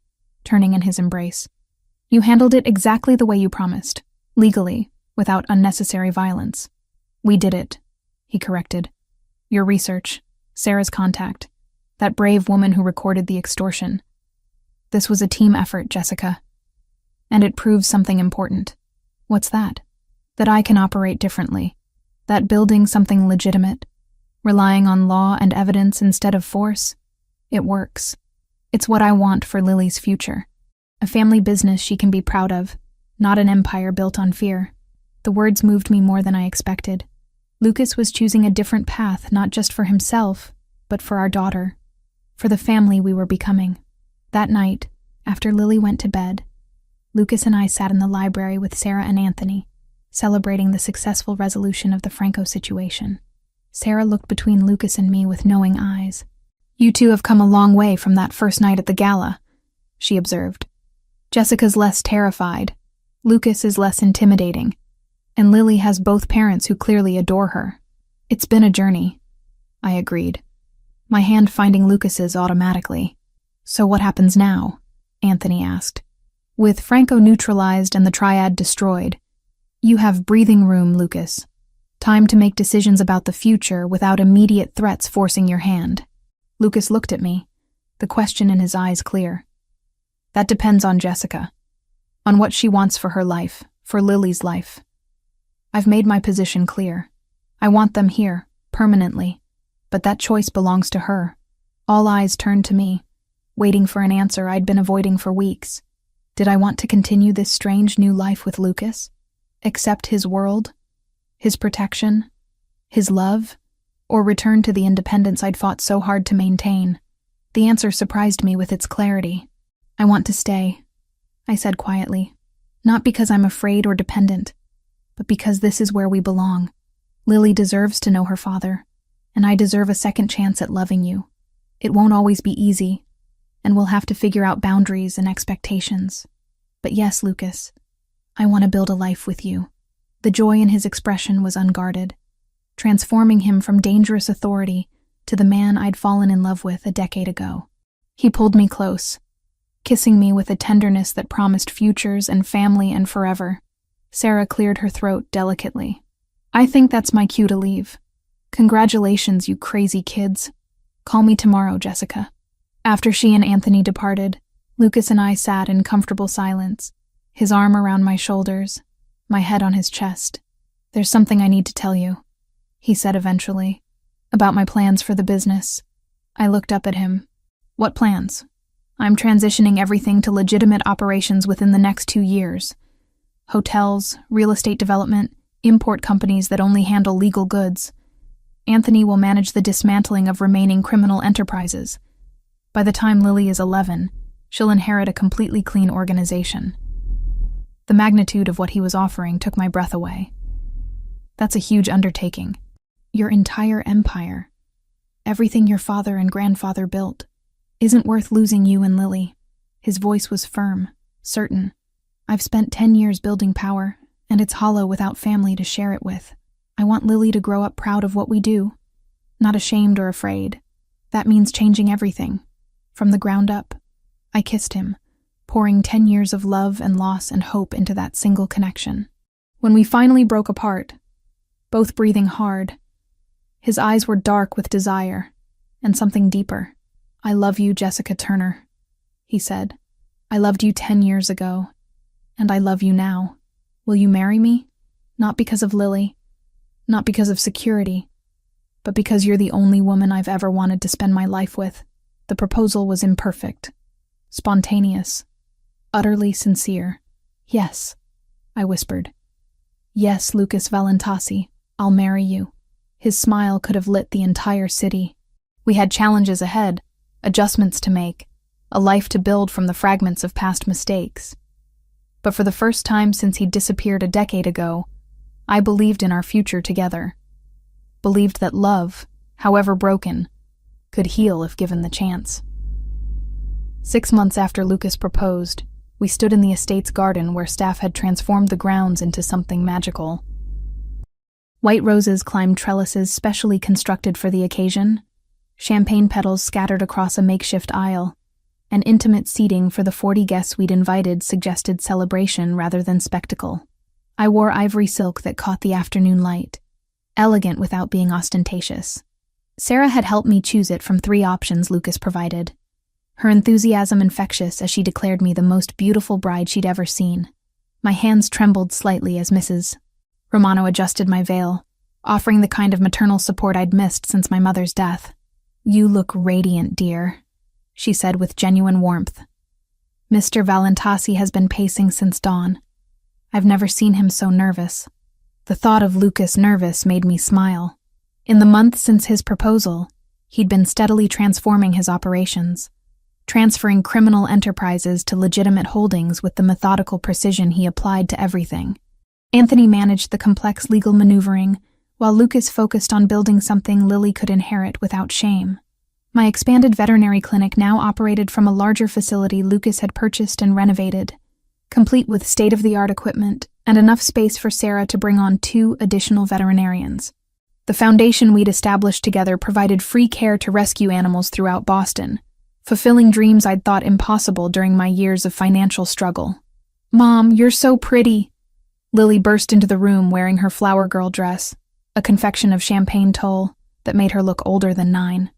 turning in his embrace. "You handled it exactly the way you promised, legally, without unnecessary violence." "We did it," he corrected. "Your research, Sarah's contact, that brave woman who recorded the extortion. This was a team effort, Jessica. And it proves something important." "What's that?" "That I can operate differently. That building something legitimate, relying on law and evidence instead of force, it works. It's what I want for Lily's future. A family business she can be proud of, not an empire built on fear." The words moved me more than I expected. Lucas was choosing a different path, not just for himself, but for our daughter, for the family we were becoming. That night, after Lily went to bed, Lucas and I sat in the library with Sarah and Anthony, celebrating the successful resolution of the Franco situation. Sarah looked between Lucas and me with knowing eyes. "You two have come a long way from that first night at the gala," she observed. "Jessica's less terrified, Lucas is less intimidating, and Lily has both parents who clearly adore her. It's been a journey," I agreed, my hand finding Lucas's automatically. "So what happens now?" Anthony asked. "With Franco neutralized and the triad destroyed, you have breathing room, Lucas. Time to make decisions about the future without immediate threats forcing your hand." Lucas looked at me, the question in his eyes clear. "That depends on Jessica, on what she wants for her life, for Lily's life. I've made my position clear. I want them here, permanently, but that choice belongs to her." All eyes turned to me, waiting for an answer I'd been avoiding for weeks. Did I want to continue this strange new life with Lucas? Accept his world, his protection, his love, or return to the independence I'd fought so hard to maintain? The answer surprised me with its clarity. "I want to stay," I said quietly, "not because I'm afraid or dependent, but because this is where we belong. Lily deserves to know her father, and I deserve a second chance at loving you. It won't always be easy, and we'll have to figure out boundaries and expectations. But yes, Lucas, I want to build a life with you." The joy in his expression was unguarded, transforming him from dangerous authority to the man I'd fallen in love with a decade ago. He pulled me close, kissing me with a tenderness that promised futures and family and forever. Sarah cleared her throat delicately. "I think that's my cue to leave. Congratulations, you crazy kids. Call me tomorrow, Jessica." After she and Anthony departed, Lucas and I sat in comfortable silence, his arm around my shoulders, my head on his chest. "There's something I need to tell you," he said eventually, "about my plans for the business." I looked up at him. "What plans?" "I'm transitioning everything to legitimate operations within the next 2 years. Hotels, real estate development, import companies that only handle legal goods. Anthony will manage the dismantling of remaining criminal enterprises. By the time Lily is 11, she'll inherit a completely clean organization." The magnitude of what he was offering took my breath away. "That's a huge undertaking. Your entire empire, everything your father and grandfather built, isn't worth losing you and Lily." His voice was firm, certain. "I've spent 10 years building power, and it's hollow without family to share it with. I want Lily to grow up proud of what we do, not ashamed or afraid. That means changing everything, from the ground up." I kissed him, pouring 10 years of love and loss and hope into that single connection. When we finally broke apart, both breathing hard, his eyes were dark with desire and something deeper. "I love you, Jessica Turner," he said. "I loved you 10 years ago, and I love you now. Will you marry me? Not because of Lily, not because of security, but because you're the only woman I've ever wanted to spend my life with." The proposal was imperfect, spontaneous, utterly sincere. "Yes," I whispered. "Yes, Lucas Valentasi, I'll marry you." His smile could have lit the entire city. We had challenges ahead, adjustments to make, a life to build from the fragments of past mistakes. But for the first time since he'd disappeared a decade ago, I believed in our future together. Believed that love, however broken, could heal if given the chance. 6 months after Lucas proposed, we stood in the estate's garden where staff had transformed the grounds into something magical. White roses climbed trellises specially constructed for the occasion, champagne petals scattered across a makeshift aisle, and intimate seating for the 40 guests we'd invited suggested celebration rather than spectacle. I wore ivory silk that caught the afternoon light, elegant without being ostentatious. Sarah had helped me choose it from 3 options Lucas provided, her enthusiasm infectious as she declared me the most beautiful bride she'd ever seen. My hands trembled slightly as Mrs. Romano adjusted my veil, offering the kind of maternal support I'd missed since my mother's death. "You look radiant, dear," she said with genuine warmth. "Mr. Valentasi has been pacing since dawn. I've never seen him so nervous." The thought of Lucas nervous made me smile. In the months since his proposal, he'd been steadily transforming his operations, transferring criminal enterprises to legitimate holdings with the methodical precision he applied to everything. Anthony managed the complex legal maneuvering, while Lucas focused on building something Lily could inherit without shame. My expanded veterinary clinic now operated from a larger facility Lucas had purchased and renovated, complete with state-of-the-art equipment and enough space for Sarah to bring on 2 additional veterinarians. The foundation we'd established together provided free care to rescue animals throughout Boston, fulfilling dreams I'd thought impossible during my years of financial struggle. "Mom, you're so pretty!" Lily burst into the room wearing her flower girl dress, a confection of champagne tulle that made her look older than 9.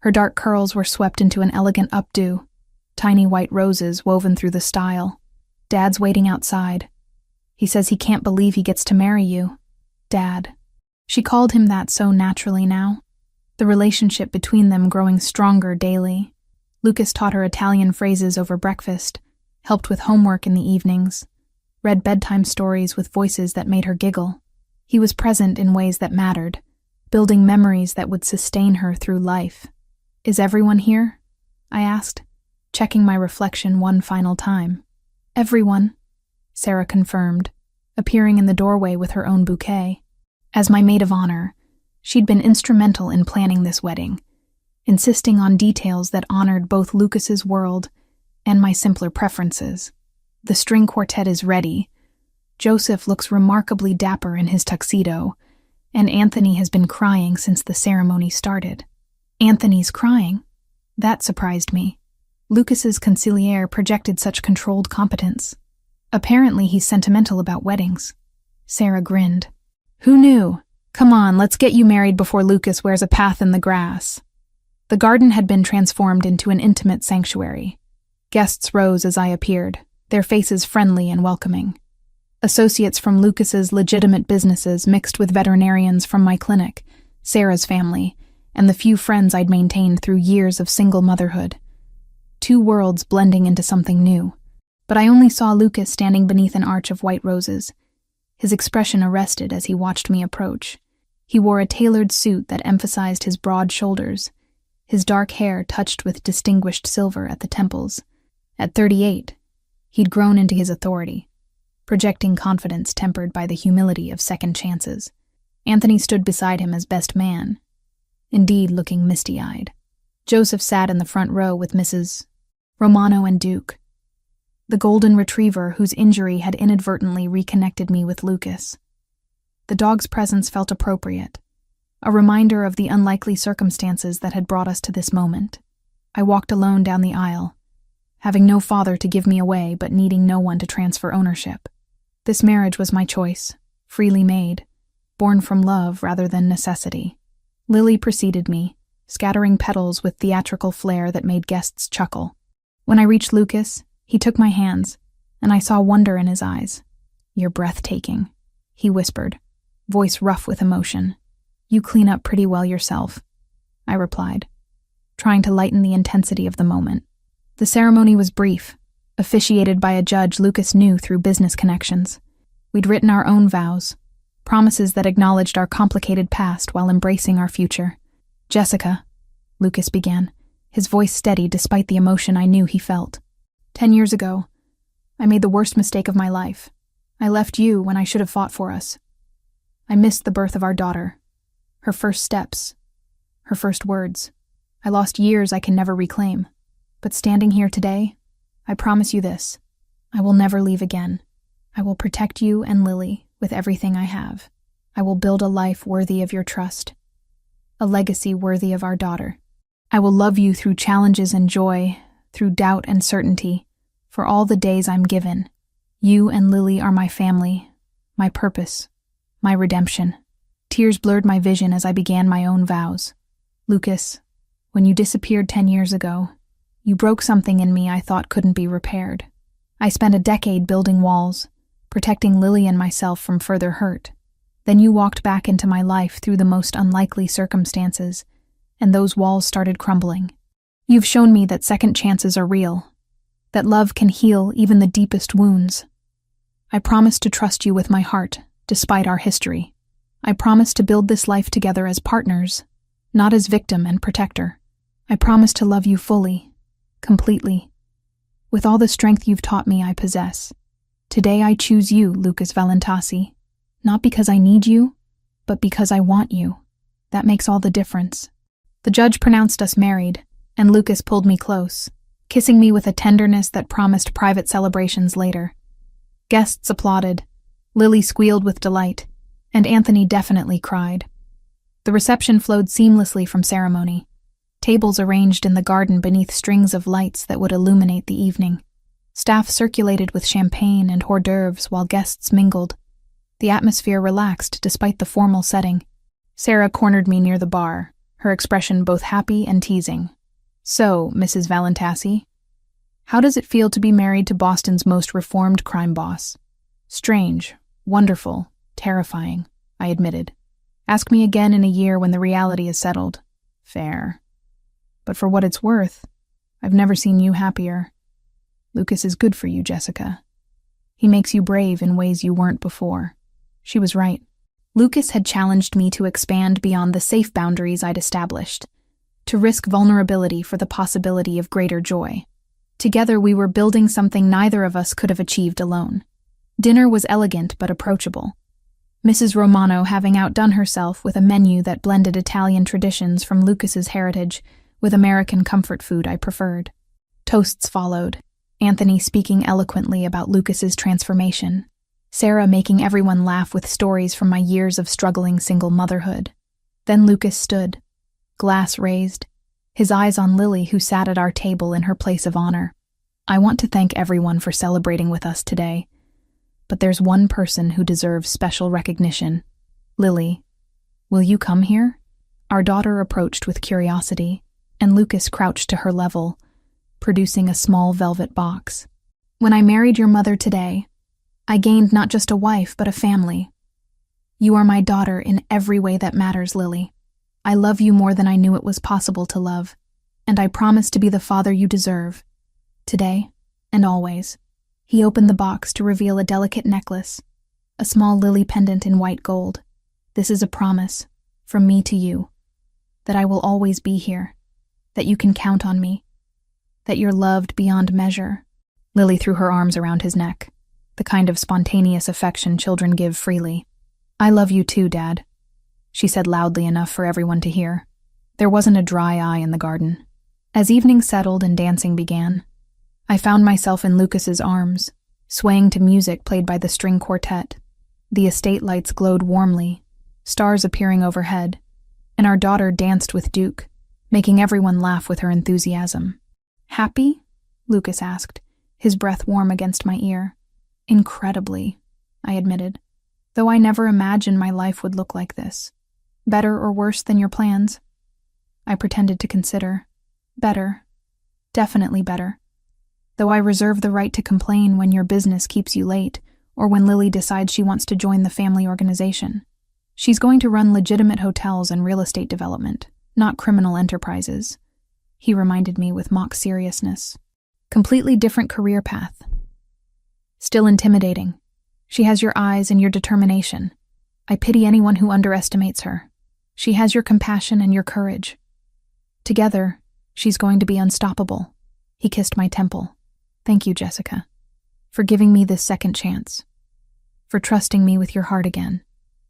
Her dark curls were swept into an elegant updo, tiny white roses woven through the style. "Dad's waiting outside. He says he can't believe he gets to marry you." Dad. She called him that so naturally now, the relationship between them growing stronger daily. Lucas taught her Italian phrases over breakfast, helped with homework in the evenings, read bedtime stories with voices that made her giggle. He was present in ways that mattered, building memories that would sustain her through life. "Is everyone here?" I asked, checking my reflection one final time. "Everyone," Sarah confirmed, appearing in the doorway with her own bouquet. As my maid of honor, she'd been instrumental in planning this wedding, insisting on details that honored both Lucas's world and my simpler preferences. The string quartet is ready. Joseph looks remarkably dapper in his tuxedo, and Anthony has been crying since the ceremony started. Anthony's crying? That surprised me. Lucas's consigliere projected such controlled competence. Apparently he's sentimental about weddings. Sarah grinned. Who knew? Come on, let's get you married before Lucas wears a path in the grass. The garden had been transformed into an intimate sanctuary. Guests rose as I appeared, their faces friendly and welcoming. Associates from Lucas's legitimate businesses mixed with veterinarians from my clinic, Sarah's family, and the few friends I'd maintained through years of single motherhood. Two worlds blending into something new. But I only saw Lucas standing beneath an arch of white roses, his expression arrested as he watched me approach. He wore a tailored suit that emphasized his broad shoulders, his dark hair touched with distinguished silver at the temples. At 38, he'd grown into his authority, projecting confidence tempered by the humility of second chances. Anthony stood beside him as best man, indeed looking misty-eyed. Joseph sat in the front row with Mrs. Romano and Duke, the golden retriever whose injury had inadvertently reconnected me with Lucas. The dog's presence felt appropriate, a reminder of the unlikely circumstances that had brought us to this moment. I walked alone down the aisle, having no father to give me away but needing no one to transfer ownership. This marriage was my choice, freely made, born from love rather than necessity. Lily preceded me, scattering petals with theatrical flair that made guests chuckle. When I reached Lucas, he took my hands, and I saw wonder in his eyes. You're breathtaking, he whispered, voice rough with emotion. You clean up pretty well yourself, I replied, trying to lighten the intensity of the moment. The ceremony was brief, officiated by a judge Lucas knew through business connections. We'd written our own vows, promises that acknowledged our complicated past while embracing our future. Jessica, Lucas began, his voice steady despite the emotion I knew he felt. 10 years ago, I made the worst mistake of my life. I left you when I should have fought for us. I missed the birth of our daughter, her first steps, her first words. I lost years I can never reclaim. But standing here today, I promise you this. I will never leave again. I will protect you and Lily with everything I have. I will build a life worthy of your trust, a legacy worthy of our daughter. I will love you through challenges and joy, through doubt and certainty, for all the days I'm given. You and Lily are my family, my purpose, my redemption. Tears blurred my vision as I began my own vows. Lucas, when you disappeared 10 years ago, you broke something in me I thought couldn't be repaired. I spent a decade building walls, protecting Lily and myself from further hurt. Then you walked back into my life through the most unlikely circumstances, and those walls started crumbling. You've shown me that second chances are real, that love can heal even the deepest wounds. I promise to trust you with my heart, despite our history. I promise to build this life together as partners, not as victim and protector. I promise to love you fully, completely, with all the strength you've taught me I possess. Today I choose you, Lucas Valentasi, not because I need you, but because I want you. That makes all the difference. The judge pronounced us married, and Lucas pulled me close, kissing me with a tenderness that promised private celebrations later. Guests applauded, Lily squealed with delight, and Anthony definitely cried. The reception flowed seamlessly from ceremony, tables arranged in the garden beneath strings of lights that would illuminate the evening. Staff circulated with champagne and hors d'oeuvres while guests mingled. The atmosphere relaxed despite the formal setting. Sarah cornered me near the bar, her expression both happy and teasing. So, Mrs. Valentasi, how does it feel to be married to Boston's most reformed crime boss? Strange, wonderful, terrifying, I admitted. Ask me again in a year when the reality is settled. Fair. But for what it's worth, I've never seen you happier. Lucas is good for you, Jessica. He makes you brave in ways you weren't before. She was right. Lucas had challenged me to expand beyond the safe boundaries I'd established, to risk vulnerability for the possibility of greater joy. Together we were building something neither of us could have achieved alone. Dinner was elegant but approachable. Mrs. Romano having outdone herself with a menu that blended Italian traditions from Lucas's heritage with American comfort food I preferred. Toasts followed, Anthony speaking eloquently about Lucas's transformation, Sarah making everyone laugh with stories from my years of struggling single motherhood. Then Lucas stood, glass raised, his eyes on Lily, who sat at our table in her place of honor. I want to thank everyone for celebrating with us today, but there's one person who deserves special recognition. Lily, will you come here? Our daughter approached with curiosity, and Lucas crouched to her level, producing a small velvet box. When I married your mother today, I gained not just a wife, but a family. You are my daughter in every way that matters, Lily. I love you more than I knew it was possible to love, and I promise to be the father you deserve, today and always. He opened the box to reveal a delicate necklace, a small lily pendant in white gold. This is a promise, from me to you, that I will always be here, that you can count on me, that you're loved beyond measure. Lily threw her arms around his neck, the kind of spontaneous affection children give freely. I love you too, Dad, she said loudly enough for everyone to hear. There wasn't a dry eye in the garden. As evening settled and dancing began, I found myself in Lucas's arms, swaying to music played by the string quartet. The estate lights glowed warmly, stars appearing overhead, and our daughter danced with Duke, making everyone laugh with her enthusiasm. Happy? Lucas asked, his breath warm against my ear. Incredibly, I admitted, though I never imagined my life would look like this. Better or worse than your plans? I pretended to consider. Better. Definitely better. Though I reserve the right to complain when your business keeps you late, or when Lily decides she wants to join the family organization. She's going to run legitimate hotels and real estate development, not criminal enterprises, he reminded me with mock seriousness. Completely different career path. Still intimidating. She has your eyes and your determination. I pity anyone who underestimates her. She has your compassion and your courage. Together, she's going to be unstoppable. He kissed my temple. Thank you, Jessica, for giving me this second chance, for trusting me with your heart again.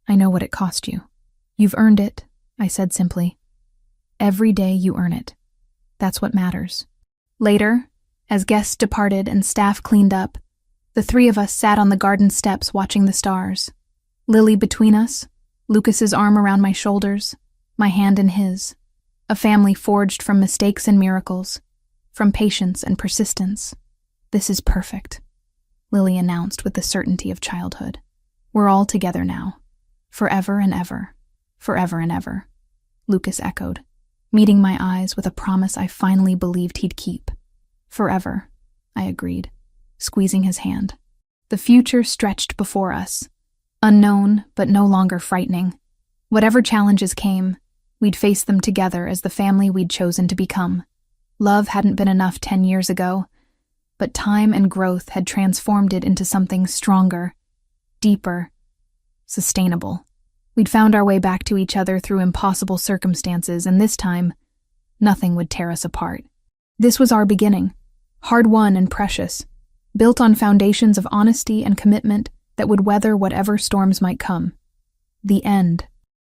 I know what it cost you. You've earned it, I said simply. Every day you earn it. That's what matters. Later, as guests departed and staff cleaned up, the three of us sat on the garden steps watching the stars. Lily between us, Lucas's arm around my shoulders, my hand in his. A family forged from mistakes and miracles, from patience and persistence. This is perfect, Lily announced with the certainty of childhood. We're all together now. Forever and ever. Forever and ever, Lucas echoed, meeting my eyes with a promise I finally believed he'd keep. Forever, I agreed, squeezing his hand. The future stretched before us, unknown but no longer frightening. Whatever challenges came, we'd face them together as the family we'd chosen to become. Love hadn't been enough 10 years ago, but time and growth had transformed it into something stronger, deeper, sustainable. We'd found our way back to each other through impossible circumstances, and this time, nothing would tear us apart. This was our beginning, hard-won and precious, built on foundations of honesty and commitment that would weather whatever storms might come. The end